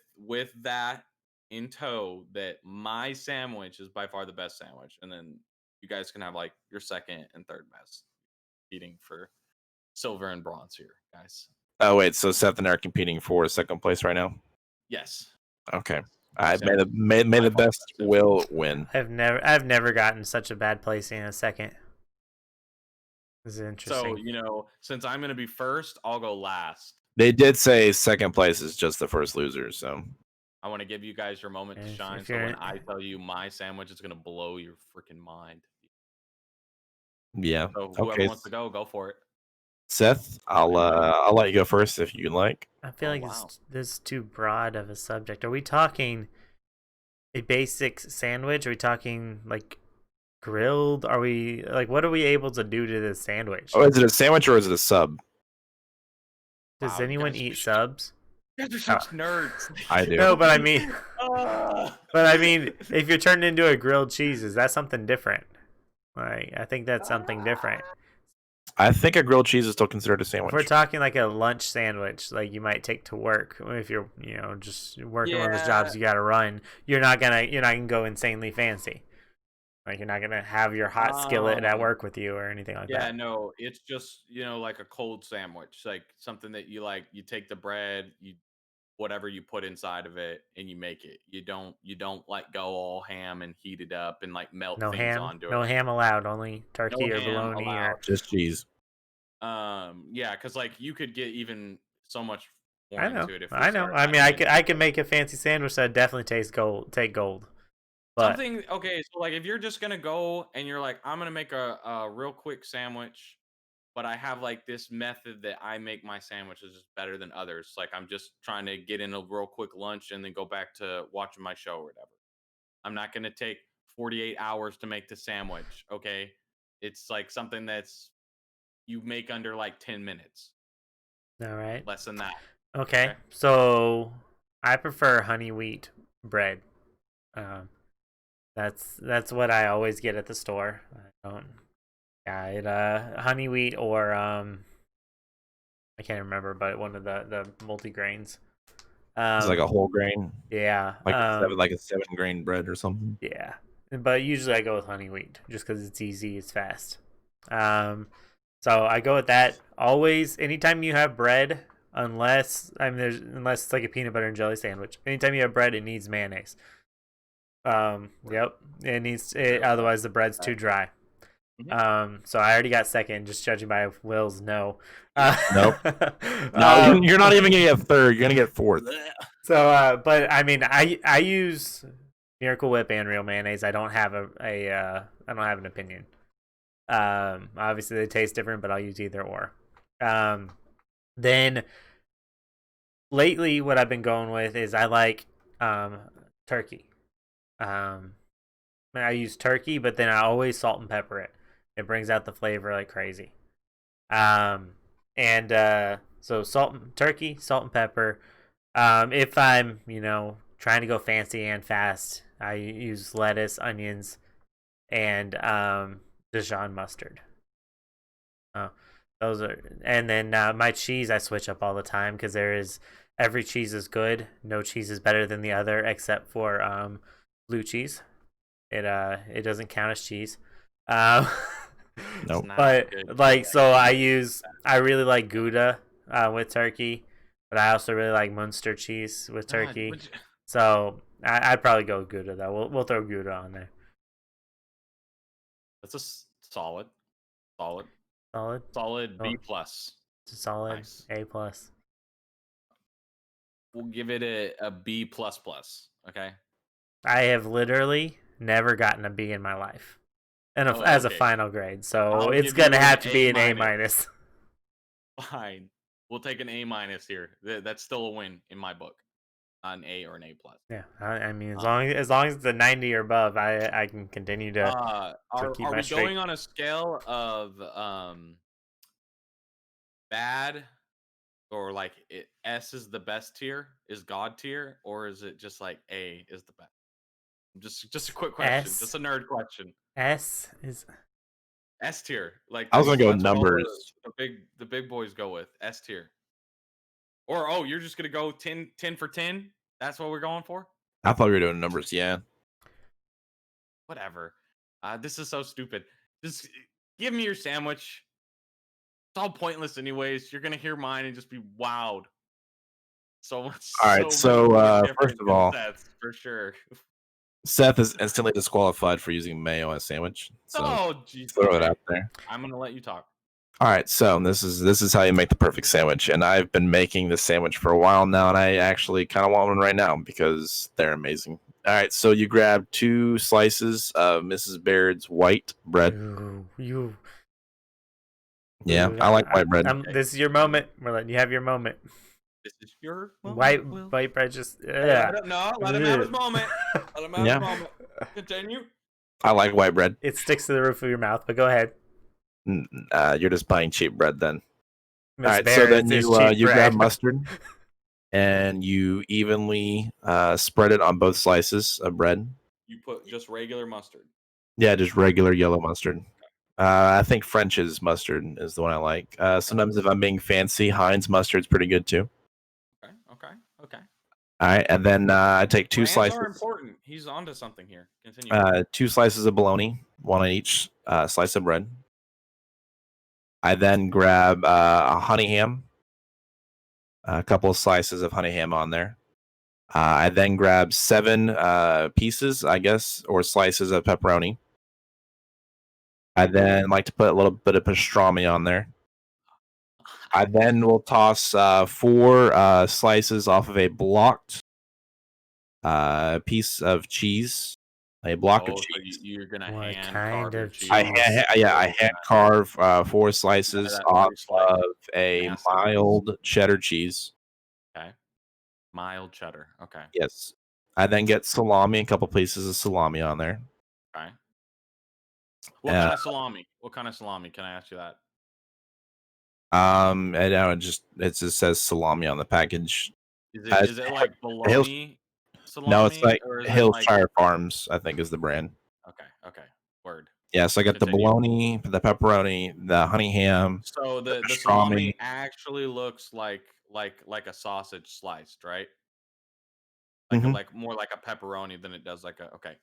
that in tow, that my sandwich is by far the best sandwich, and then you guys can have like your second and third best, eating for silver and bronze here, guys. Oh wait, so Seth and I are competing for second place right now. Yes. Okay, My I may sandwich the may, is may by the far the best best sandwich. will win. I've never gotten such a bad placing in a second. This is So, interesting. since I'm going to be first, I'll go last. They did say second place is just the first loser, so I want to give you guys your moment to shine. If So when you're, I tell you my sandwich, it's gonna blow your freaking mind. Yeah. So whoever Okay. wants to go for it. Seth, I'll let you go first if you'd like. I feel Oh like wow. this is too broad of a subject. Are we talking a basic sandwich? Are we talking like grilled? Are we like what are we able to do to this sandwich? Oh, is it a sandwich or is it a sub? Does Wow, anyone eat subs? You guys are Oh, such nerds. I do. No, but I mean, Ah. but I mean, if you're turning into a grilled cheese, is that something different? Like, I think that's something different. I think a grilled cheese is still considered a If we're sandwich. talking like a lunch sandwich, like you might take to work, if you're, just working one of those jobs Yeah. you got to run, you're not gonna go insanely fancy. Like you're not gonna have your hot skillet at work with you or anything like Yeah, that. no, it's just, like a cold sandwich, like something that you take the bread, you whatever you put inside of it and you make it. You don't like go all ham and heat it up and like melt things onto No it. ham allowed. Only No turkey or ham bologna allowed. or Just cheese. Yeah, because like you could get even so much more I know, into it if we I know. start I mean, diving I into could make a fancy sandwich that definitely tastes gold. Take gold, but something. Okay, so like if you're just gonna go and you're like, I'm gonna make a real quick sandwich, but I have like this method that I make my sandwiches is better than others. Like I'm just trying to get in a real quick lunch and then go back to watching my show or whatever. I'm not gonna take 48 hours to make the sandwich. Okay, it's like something that's you make under like 10 minutes, all right. less than that. Okay, Okay. so I prefer honey wheat bread. Um, that's what I always get at the store. I don't. Yeah, honey wheat or I can't remember, but one of the multigrains. It's like a whole grain, Yeah. like a 7 grain bread or something. Yeah. But usually I go with honey wheat just because it's easy, it's fast. So I go with that always. Anytime you have bread, unless it's like a peanut butter and jelly sandwich. Anytime you have bread, it needs mayonnaise. Yep, it needs it. Otherwise, the bread's too dry. So I already got second, just judging by Will's no. Nope. No, you're not even gonna get third. You're gonna get fourth. So, but I mean, I use Miracle Whip and real mayonnaise. I don't have I don't have an opinion. Obviously they taste different, but I'll use either or. Then lately, what I've been going with is I like turkey. I use turkey, but then I always salt and pepper it. It brings out the flavor like crazy. So turkey, salt and pepper. If I'm, trying to go fancy and fast, I use lettuce, onions, and Dijon mustard. Those are, and then my cheese I switch up all the time because every cheese is good. No cheese is better than the other except for blue cheese. It doesn't count as cheese. Nope. But like, so I really like Gouda with turkey, but I also really like Munster cheese with turkey. So I'd probably go Gouda though. We'll throw Gouda on there. That's a solid B plus. It's a solid Nice. A plus. We'll give it a B plus plus. Okay. I have literally never gotten a B in my life, and as a final grade, so it's gonna have to be an A minus. Fine, we'll take an A minus here. That's still a win in my book. Not an A or an A plus. Yeah, I mean, as long as it's a 90 or above, I can continue to keep are my we streak. going on a scale of bad, or like S is the best tier, is God tier, or is it just like A is the best? Just a quick question, just a nerd question. S is S tier. Like I was gonna go that's numbers. The big boys go with S tier. Or you're just gonna go 10 for 10? That's what we're going for? I thought we were doing numbers. Yeah. Whatever. This is so stupid. Just give me your sandwich. It's all pointless anyways. You're gonna hear mine and just be wowed. So much. All right. So first of all, Seth's, for sure. Seth is instantly disqualified for using mayo on a sandwich. So Oh, jeez. throw it out there. I'm gonna let you talk. All right, so this is how you make the perfect sandwich, and I've been making this sandwich for a while now, and I actually kind of want one right now because they're amazing. All right, so you grab 2 slices of Mrs. Baird's white bread. Yeah, I like white bread. This is your moment. We're letting you have your moment. This is your moment, White bread just. Hey, let him have his moment. Let him have his moment. Continue. I like white bread. It sticks to the roof of your mouth, but go ahead. You're just buying cheap bread then. Miss All right, Bear, so then you bread. grab mustard and you evenly spread it on both slices of bread. You put just regular mustard. Yeah, just regular yellow mustard. I think French's mustard is the one I like. Sometimes if I'm being fancy, Heinz mustard's pretty good too. Okay. All right, and then I take 2 slices. Are important. He's onto something here. Continue. 2 slices of bologna, one on each slice of bread. I then grab a honey ham, a couple of slices of honey ham on there. I then grab 7 pieces, I guess, or slices of pepperoni. I then like to put a little bit of pastrami on there. I then will toss 4 slices off of a blocked piece of cheese. A block of cheese. So you're gonna What hand kind carve of cheese? I hand carve 4 slices off of a Massive. mild cheddar cheese. Okay. Mild cheddar. Okay. Yes. I then get salami, a couple pieces of salami on there. Okay. What kind of salami? What kind of salami? Can I ask you that? And it just says salami on the package. Is it like bologna salami? No, it's like or Hillshire Farms, I think is the brand. Okay. Word. Yeah, so I got the bologna, the pepperoni, the honey ham. So the salami actually looks like a sausage sliced, right? Like more like a pepperoni than it does like a okay.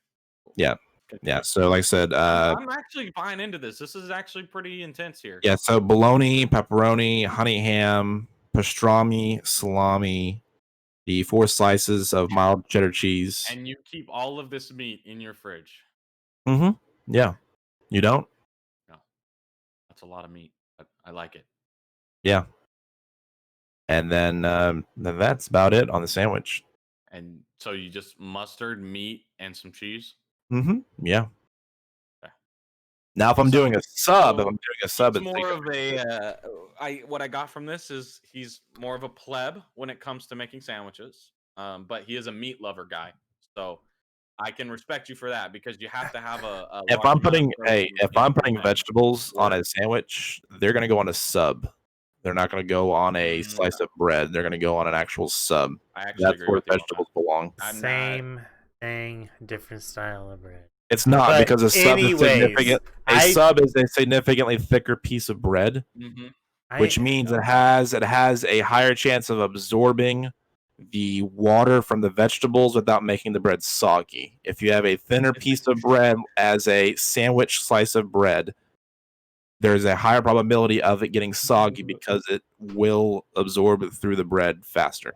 Yeah. Yeah. So like I said, I'm actually buying into this. This is actually pretty intense here. Yeah, so bologna, pepperoni, honey ham, pastrami, salami, the 4 slices of mild cheddar cheese. And you keep all of this meat in your fridge. Yeah. You don't? No. That's a lot of meat, but I like it. Yeah. And then that's about it on the sandwich. And so you just mustard, meat, and some cheese? Yeah. Okay. Now if I'm doing a sub, it's more of a what I got from this is he's more of a pleb when it comes to making sandwiches. But he is a meat lover guy. So I can respect you for that because you have to have a if I'm putting vegetables on a sandwich, they're gonna go on a sub. They're not going to go on a slice of bread. They're going to go on an actual sub. That's where vegetables belong. Same thing, different style of bread. It's not because a sub is significant. A sub is a significantly thicker piece of bread, which means it has a higher chance of absorbing the water from the vegetables without making the bread soggy. If you have a thinner piece of bread as a sandwich slice of bread, there's a higher probability of it getting soggy because it will absorb it through the bread faster.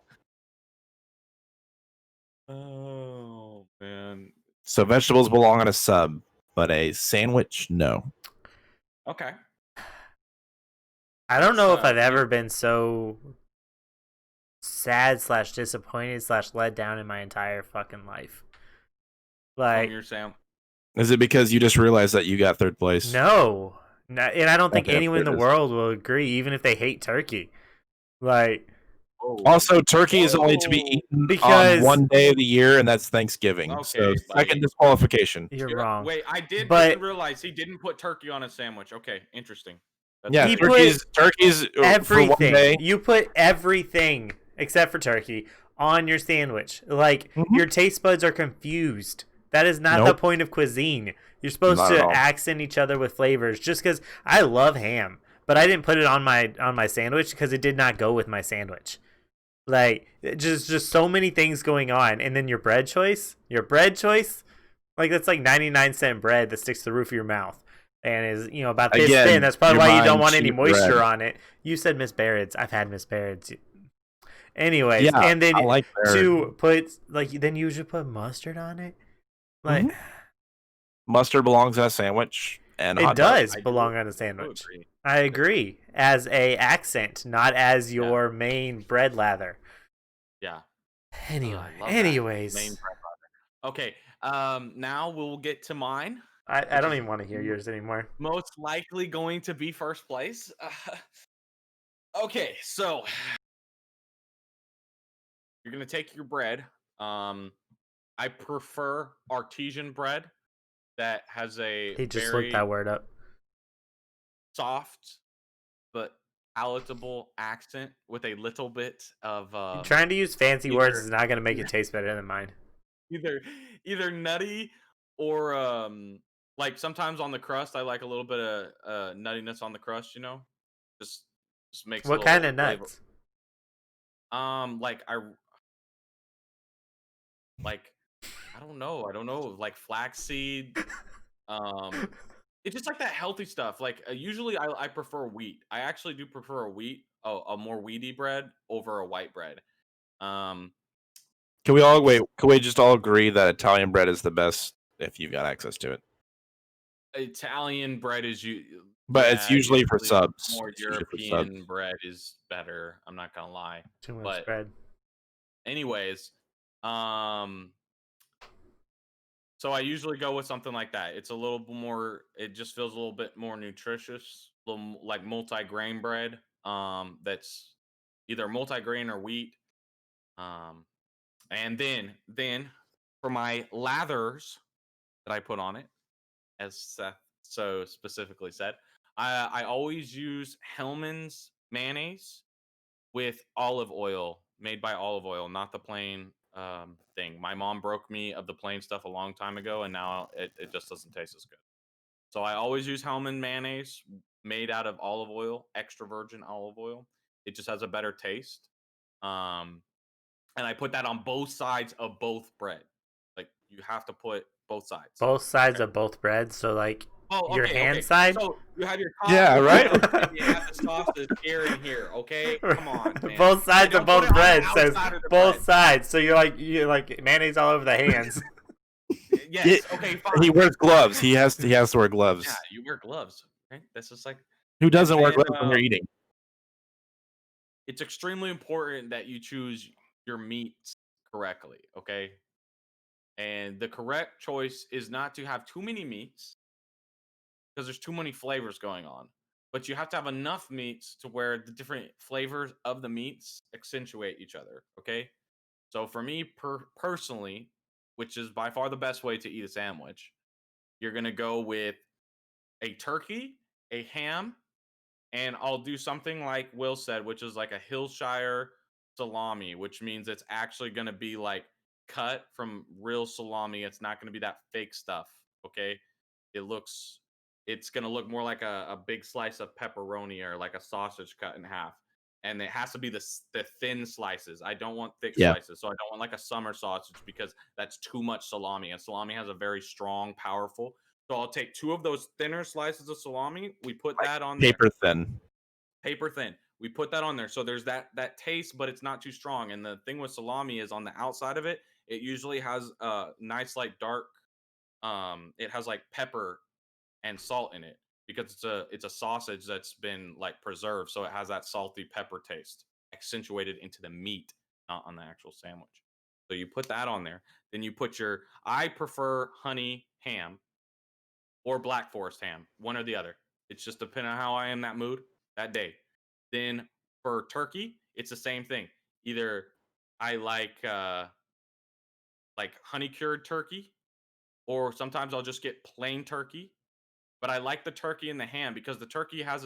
Oh, man. So vegetables belong on a sub, but a sandwich, no. Okay. I don't know if I've ever been so sad / disappointed / let down in my entire fucking life. Like, is it because you just realized that you got 3rd place? No. And I don't think anyone in the world will agree, even if they hate turkey. Like, also, turkey is only to be eaten on one day of the year, and that's Thanksgiving. Okay, so second disqualification. You're wrong. Wait, I didn't realize he didn't put turkey on a sandwich. Okay, interesting. Yeah, turkey's everything. For one day. You put everything except for turkey on your sandwich. Like, your taste buds are confused. That is not the point of cuisine. You're supposed to accent each other with flavors. Just because I love ham, but I didn't put it on my sandwich because it did not go with my sandwich. Like, just so many things going on. And then your bread choice, like, that's like 99-cent bread that sticks to the roof of your mouth and is, about this thin. That's probably why you don't want any moisture on it. You said Miss Baird's. I've had Miss Baird's. Anyways, and then to put, like, then you should put mustard on it. Like, mustard belongs on a sandwich, and it does belong on a sandwich. I agree. As a accent, not as Yeah. your main bread lather. Yeah. Anyway, Love that. Main anyways, bread butter. Okay. Now we'll get to mine, I which don't is even want to hear yours anymore. most likely going to be first place. Okay, so you're gonna take your bread. I prefer artesian bread that has a He just looked very that word up. soft but palatable accent with a little bit of Trying to use fancy words either is not going to make it either taste better than mine. either either nutty or like sometimes on the crust I like a little bit of nuttiness on the crust, just just makes a What kind little of flavor. nuts? Like like I don't know, like flaxseed. Um, it's just like that healthy stuff. Like usually I prefer wheat. I actually do prefer a more wheaty bread over a white bread. Um, Can we all it's wait? Can we just all agree that Italian bread is the best if you've got access to it? Italian bread is But it's usually for subs. more It's usually for subs. European bread is better. I'm not gonna lie. Too much But bread. anyways, um, so I usually go with something like that. It's a little bit more. It just feels a little bit more nutritious, like multi-grain bread. That's either multi-grain or wheat. Um, and then for my lathers that I put on it, as Seth so specifically said, I always use Hellman's mayonnaise with olive oil, made by olive oil, not the plain thing. My mom broke me of the plain stuff a long time ago, and now it just doesn't taste as good. So I always use Hellman mayonnaise made out of olive oil, extra virgin olive oil. It just has a better taste. Um, and I put that on both sides of both bread. Like you have to put both sides. Both sides Okay. of both breads. So like Oh, your okay, hand okay. side. So you have your top Yeah, right? bread and you have the sauces here and here. Okay, come on, man. Both sides of Don't put both it on the breads says outside of the both bread. sides. So you're like mayonnaise all over the hands. Yes. Okay. Fine. He wears gloves. He has to wear gloves. Yeah, you wear gloves. Okay, that's just like. Who doesn't And wear then gloves when you're eating? it's extremely important that you choose your meats correctly. Okay, and the correct choice is not to have too many meats because there's too many flavors going on. But you have to have enough meats to where the different flavors of the meats accentuate each other. Okay, so for me personally, which is by far the best way to eat a sandwich, you're gonna go with a turkey, a ham, and I'll do something like Will said, which is like a Hillshire salami, which means it's actually going to be like cut from real salami. It's not going to be that fake stuff. Okay. It looks, it's going to look more like a big slice of pepperoni or like a sausage cut in half. And it has to be the thin slices. I don't want thick Yeah. slices. So I don't want like a summer sausage because that's too much salami. And salami has a very strong, powerful. So I'll take two of those thinner slices of salami. We put that on there. Paper thin. Paper thin. We put that on there. So there's that taste, but it's not too strong. And the thing with salami is on the outside of it, it usually has a nice like dark it has like pepper and salt in it because it's a sausage that's been like preserved. So it has that salty pepper taste accentuated into the meat, not on the actual sandwich. So you put that on there. Then you put I prefer honey ham or Black Forest ham, one or the other. It's just depending on how I am that mood that day. Then for turkey, it's the same thing. Either I like honey cured turkey, or sometimes I'll just get plain turkey. But I like the turkey and the ham because the turkey has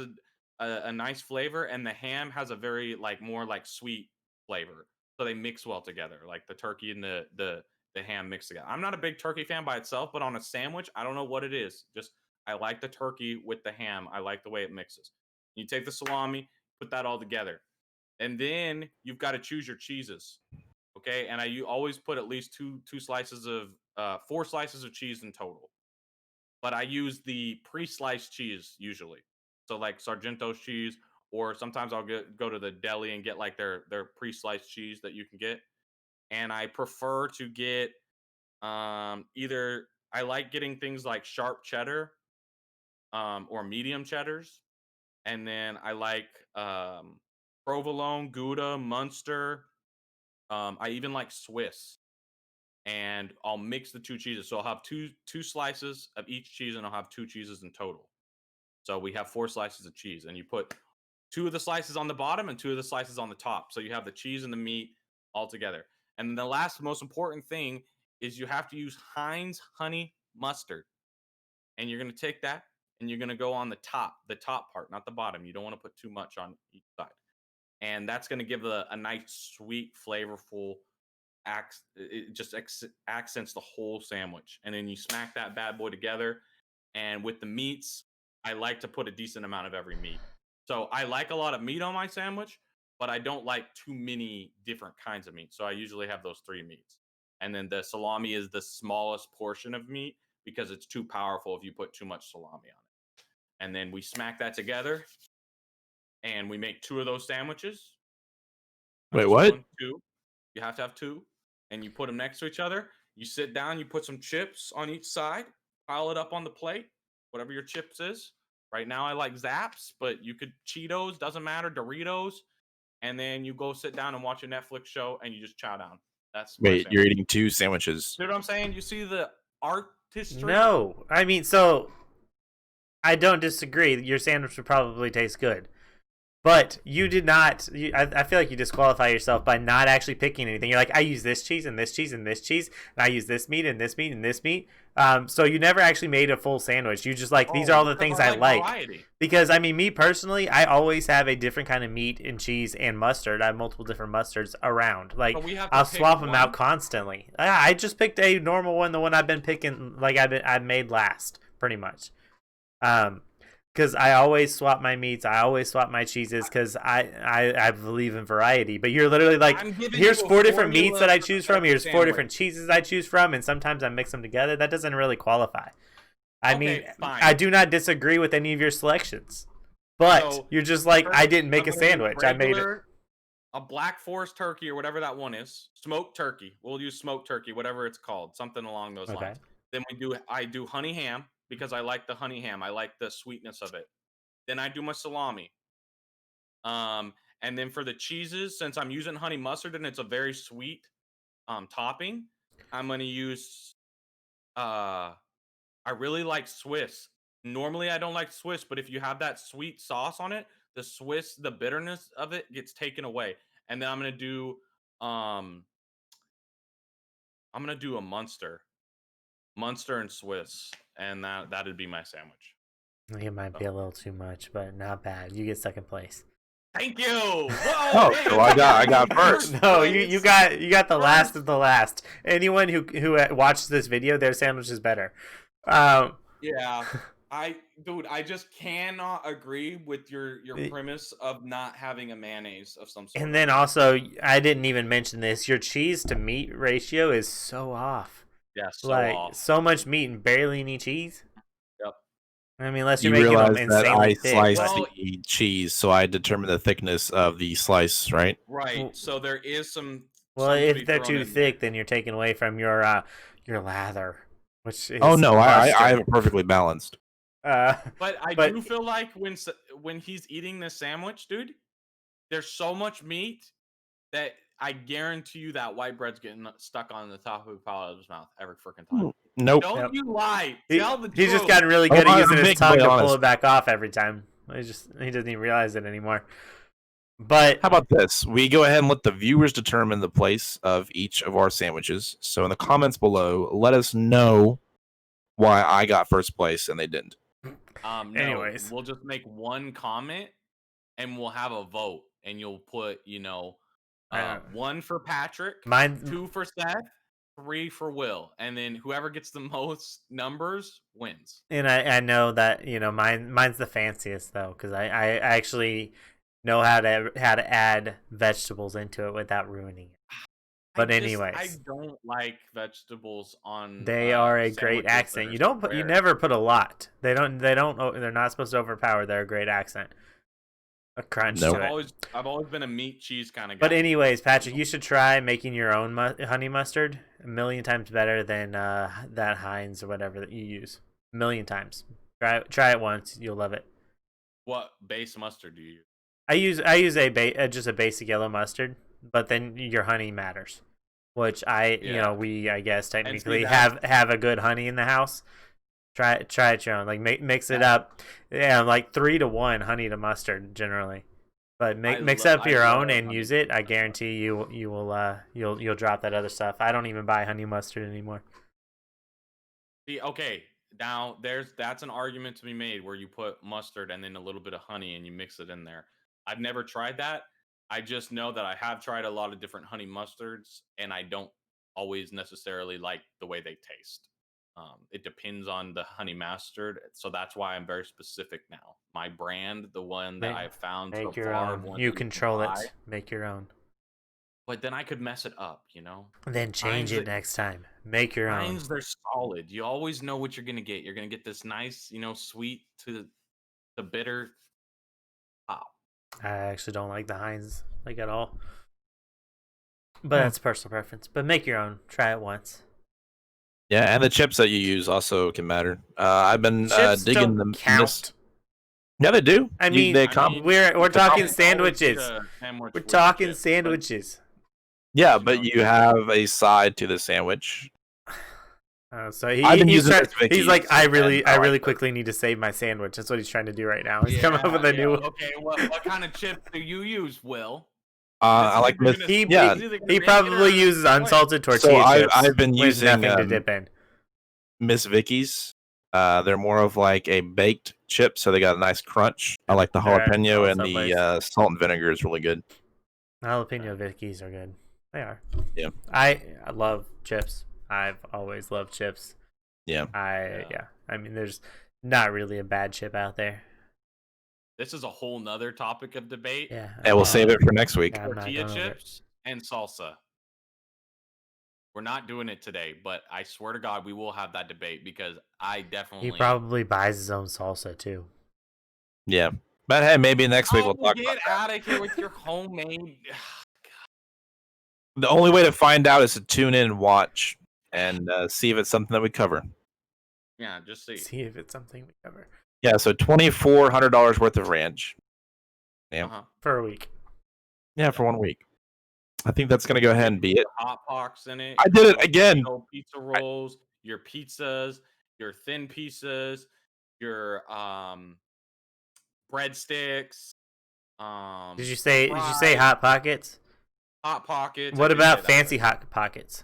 a nice flavor and the ham has a very like more like sweet flavor. So they mix well together, like the turkey and the ham mix together. I'm not a big turkey fan by itself, but on a sandwich, I don't know what it is. Just I like the turkey with the ham. I like the way it mixes. You take the salami, put that all together, and then you've got to choose your cheeses. Okay, and you always put at least two slices of 4 slices of cheese in total, but I use the pre-sliced cheese usually. So like Sargento's cheese, or sometimes I'll go to the deli and get like their pre-sliced cheese that you can get. And I prefer to get either I like getting things like sharp cheddar or medium cheddars, and then I like provolone, Gouda, Munster. I even like Swiss, and I'll mix the two cheeses. So I'll have two slices of each cheese, and I'll have 2 cheeses in total. So we have 4 slices of cheese, and you put 2 of the slices on the bottom and 2 of the slices on the top. So you have the cheese and the meat all together. And then the last most important thing is you have to use Heinz honey mustard. And you're going to take that and you're going to go on the top part, not the bottom. You don't want to put too much on each side. And that's going to give a nice, sweet, flavorful it just accents the whole sandwich. And then you smack that bad boy together. And with the meats, I like to put a decent amount of every meat. So I like a lot of meat on my sandwich, but I don't like too many different kinds of meat. So I usually have those 3 meats. And then the salami is the smallest portion of meat because it's too powerful if you put too much salami on it. And then we smack that together and we make 2 of those sandwiches. Wait, what? 2. You have to have 2, and you put them next to each other. You sit down, you put some chips on each side, pile it up on the plate, whatever your chips is. Right now I like Zaps, but you could Cheetos, doesn't matter, Doritos, and then you go sit down and watch a Netflix show and you just chow down. That's Wait, you're eating 2 sandwiches. You know what I'm saying? You see the artistry? No, I mean, so I don't disagree. Your sandwich would probably taste good. But you did not. I feel like you disqualify yourself by not actually picking anything. You're like, I use this cheese and this cheese and this cheese, and I use this meat and this meat and this meat. So you never actually made a full sandwich. You just like, these are all the things I like. Variety. Because I mean, me personally, I always have a different kind of meat and cheese and mustard. I have multiple different mustards around. Like, I'll swap them out constantly. I just picked a normal one, the one I've been picking, like I've made last, pretty much. Because I always swap my meats, I always swap my cheeses, because I believe in variety. But you're literally like, here's 4 different meats that I choose from, here's 4 different cheeses I choose from, and sometimes I mix them together. That doesn't really qualify. I mean, fine. I do not disagree with any of your selections. But so, you're just like, I didn't make a sandwich, I made it. A Black Forest turkey or whatever that one is, smoked turkey. We'll use smoked turkey, whatever it's called, something along those lines. Then I do honey ham, because I like the honey ham. I like the sweetness of it. Then I do my salami. And then for the cheeses, since I'm using honey mustard and it's a very sweet topping, I'm going to use I really like Swiss. Normally I don't like Swiss, but if you have that sweet sauce on it, the bitterness of it gets taken away. And then I'm going to do a Munster and Swiss, and that'd be my sandwich. It might be a little too much, but not bad. You get second place. Thank you. Whoa, so I got first. No, you got the last of the last. Anyone who watches this video, their sandwich is better. Yeah, I just cannot agree with your premise of not having a mayonnaise of some sort. And then also, I didn't even mention this. Your cheese to meat ratio is so off. Yeah, off. So much meat and barely any cheese. Yep. I mean, unless you're making them insanely thick. I sliced the cheese, so I determine the thickness of the slice, right? Right. So there is some. Well, if they're too thick, then you're taking away from your lather, which is. Oh no, I have it perfectly balanced. But I do feel like when he's eating this sandwich, dude, there's so much meat that I guarantee you that white bread's getting stuck on the top of the palate of his mouth every freaking time. Nope. Don't you lie. Tell the truth. He's just gotten really good at using his tongue to pull it back off every time. He doesn't even realize it anymore. But how about this? We go ahead and let the viewers determine the place of each of our sandwiches. So in the comments below, let us know why I got first place and they didn't. No, anyways, we'll just make one comment and we'll have a vote, and you'll put 1 for Patrick, 2 for Seth, 3 for Will, and then whoever gets the most numbers wins. And I know that mine's the fanciest though, because I actually know how to add vegetables into it without ruining it. But anyways, I don't like vegetables on. They are a great accent. You never put a lot. They're not supposed to overpower. They're a great accent. A crunch to it. I've always been a meat cheese kind of guy. But anyways, Patrick, you should try making your own honey mustard. 1,000,000 times better than that Heinz or whatever that you use. 1,000,000 times. Try it once, you'll love it. What base mustard do you use? I use just a basic yellow mustard, but then your honey matters, which we I guess technically have a good honey in the house. Try it your own. Like mix it up. Yeah, like 3-to-1 honey to mustard generally. But mix up your own and use it. I guarantee you'll drop that other stuff. I don't even buy honey mustard anymore. See, okay, now that's an argument to be made where you put mustard and then a little bit of honey and you mix it in there. I've never tried that. I just know that I have tried a lot of different honey mustards, and I don't always necessarily like the way they taste. It depends on the honey mustard, so that's why I'm very specific now. My brand, the one that I've found so far, you control it. Make your own. But then I could mess it up, Then change it next time. Make your own. Heinz, they're solid. You always know what you're gonna get. You're gonna get this nice, sweet to the bitter pop. I actually don't like the Heinz at all. But that's personal preference. But make your own. Try it once. Yeah, and the chips that you use also can matter. I've been chips digging don't count. Yeah, they do. We're talking sandwiches. We're talking sandwiches. Yeah, but you have a side to the sandwich. So he's like, I really quickly need to save my sandwich. That's what he's trying to do right now. He's coming up with a new one. Okay, what kind of chips do you use, Will? I like Miss. He probably uses unsalted tortilla chips. I've been using nothing to dip in. Miss Vicky's. They're more of like a baked chip, so they got a nice crunch. I like the jalapeno and the salt and vinegar is really good. Jalapeno Vicky's are good. They are. Yeah. I love chips. I've always loved chips. Yeah. I mean, there's not really a bad chip out there. This is a whole nother topic of debate. Yeah. And we'll save it for next week. Tortilla chips and salsa. We're not doing it today, but I swear to God, we will have that debate because I definitely. He probably buys his own salsa too. Yeah. But hey, maybe next week we'll talk about that. Get out of here with your homemade. The only way to find out is to tune in and watch and see if it's something that we cover. Yeah, just see. See if it's something we cover. Yeah, so $2,400 worth of ranch. Yeah. For a week. Yeah, for 1 week. I think that's gonna go ahead and be it. Hot box in it. I did it again. Pizza rolls, your pizzas, your thin pizzas, your breadsticks. Did you say hot pockets? Hot pockets. What about fancy hot pockets?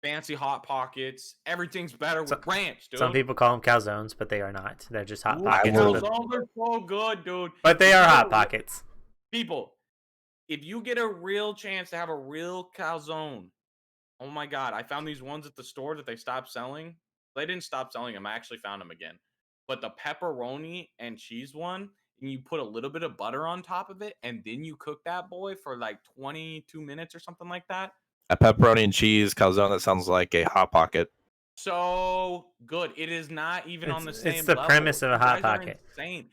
Fancy hot pockets. Everything's better with ranch, dude. Some people call them calzones, but they are not. They're just hot pockets. Calzones are so good, dude. But they are hot pockets. People, if you get a real chance to have a real calzone, oh my God, I found these ones at the store that they stopped selling. They didn't stop selling them. I actually found them again. But the pepperoni and cheese one, and you put a little bit of butter on top of it, and then you cook that boy for like 22 minutes or something like that. A pepperoni and cheese calzone, that sounds like a Hot Pocket. So good. It is not even on the same level. It's the premise of a Hot Pocket. Insane.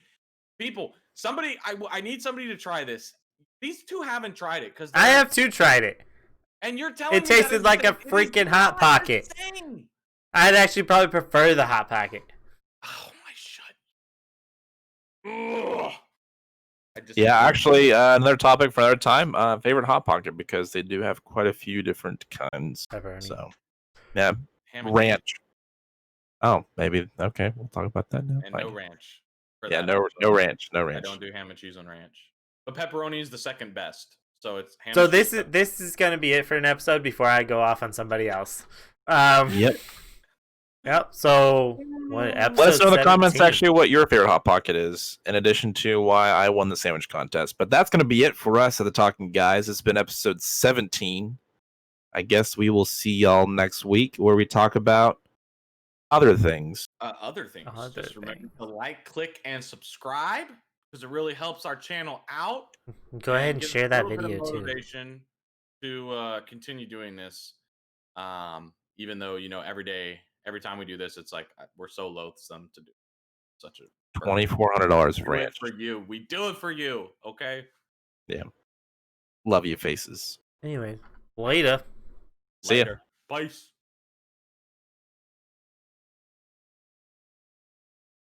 People, I need somebody to try this. These two haven't tried it because I have too tried it. And you're telling me it tasted like a freaking Hot Pocket. Insane. I'd actually probably prefer the Hot Pocket. Oh my shit. Actually, another topic for another time. Favorite Hot Pocket, because they do have quite a few different kinds. Pepperoni. So, yeah, ranch. Oh, maybe okay. We'll talk about that now. And no ranch. Yeah, no ranch. No ranch. I don't do ham and cheese on ranch. But pepperoni is the second best. So it's ham. So this is gonna be it for an episode before I go off on somebody else. Yep. So what episode? Let us know in the 17? comments actually what your favorite Hot Pocket is, in addition to why I won the sandwich contest. But that's gonna be it for us at the Talking Guys. It's been episode 17. I guess we will see y'all next week where we talk about other things. Just remember to like, click, and subscribe because it really helps our channel out. Go ahead and share that video too. Motivation to continue doing this. Even though every time we do this, it's like we're so loathsome to do such a $2,400 ranch for you. We do it for you, okay? Yeah. Love you, faces. Anyway, later. See ya. Peace.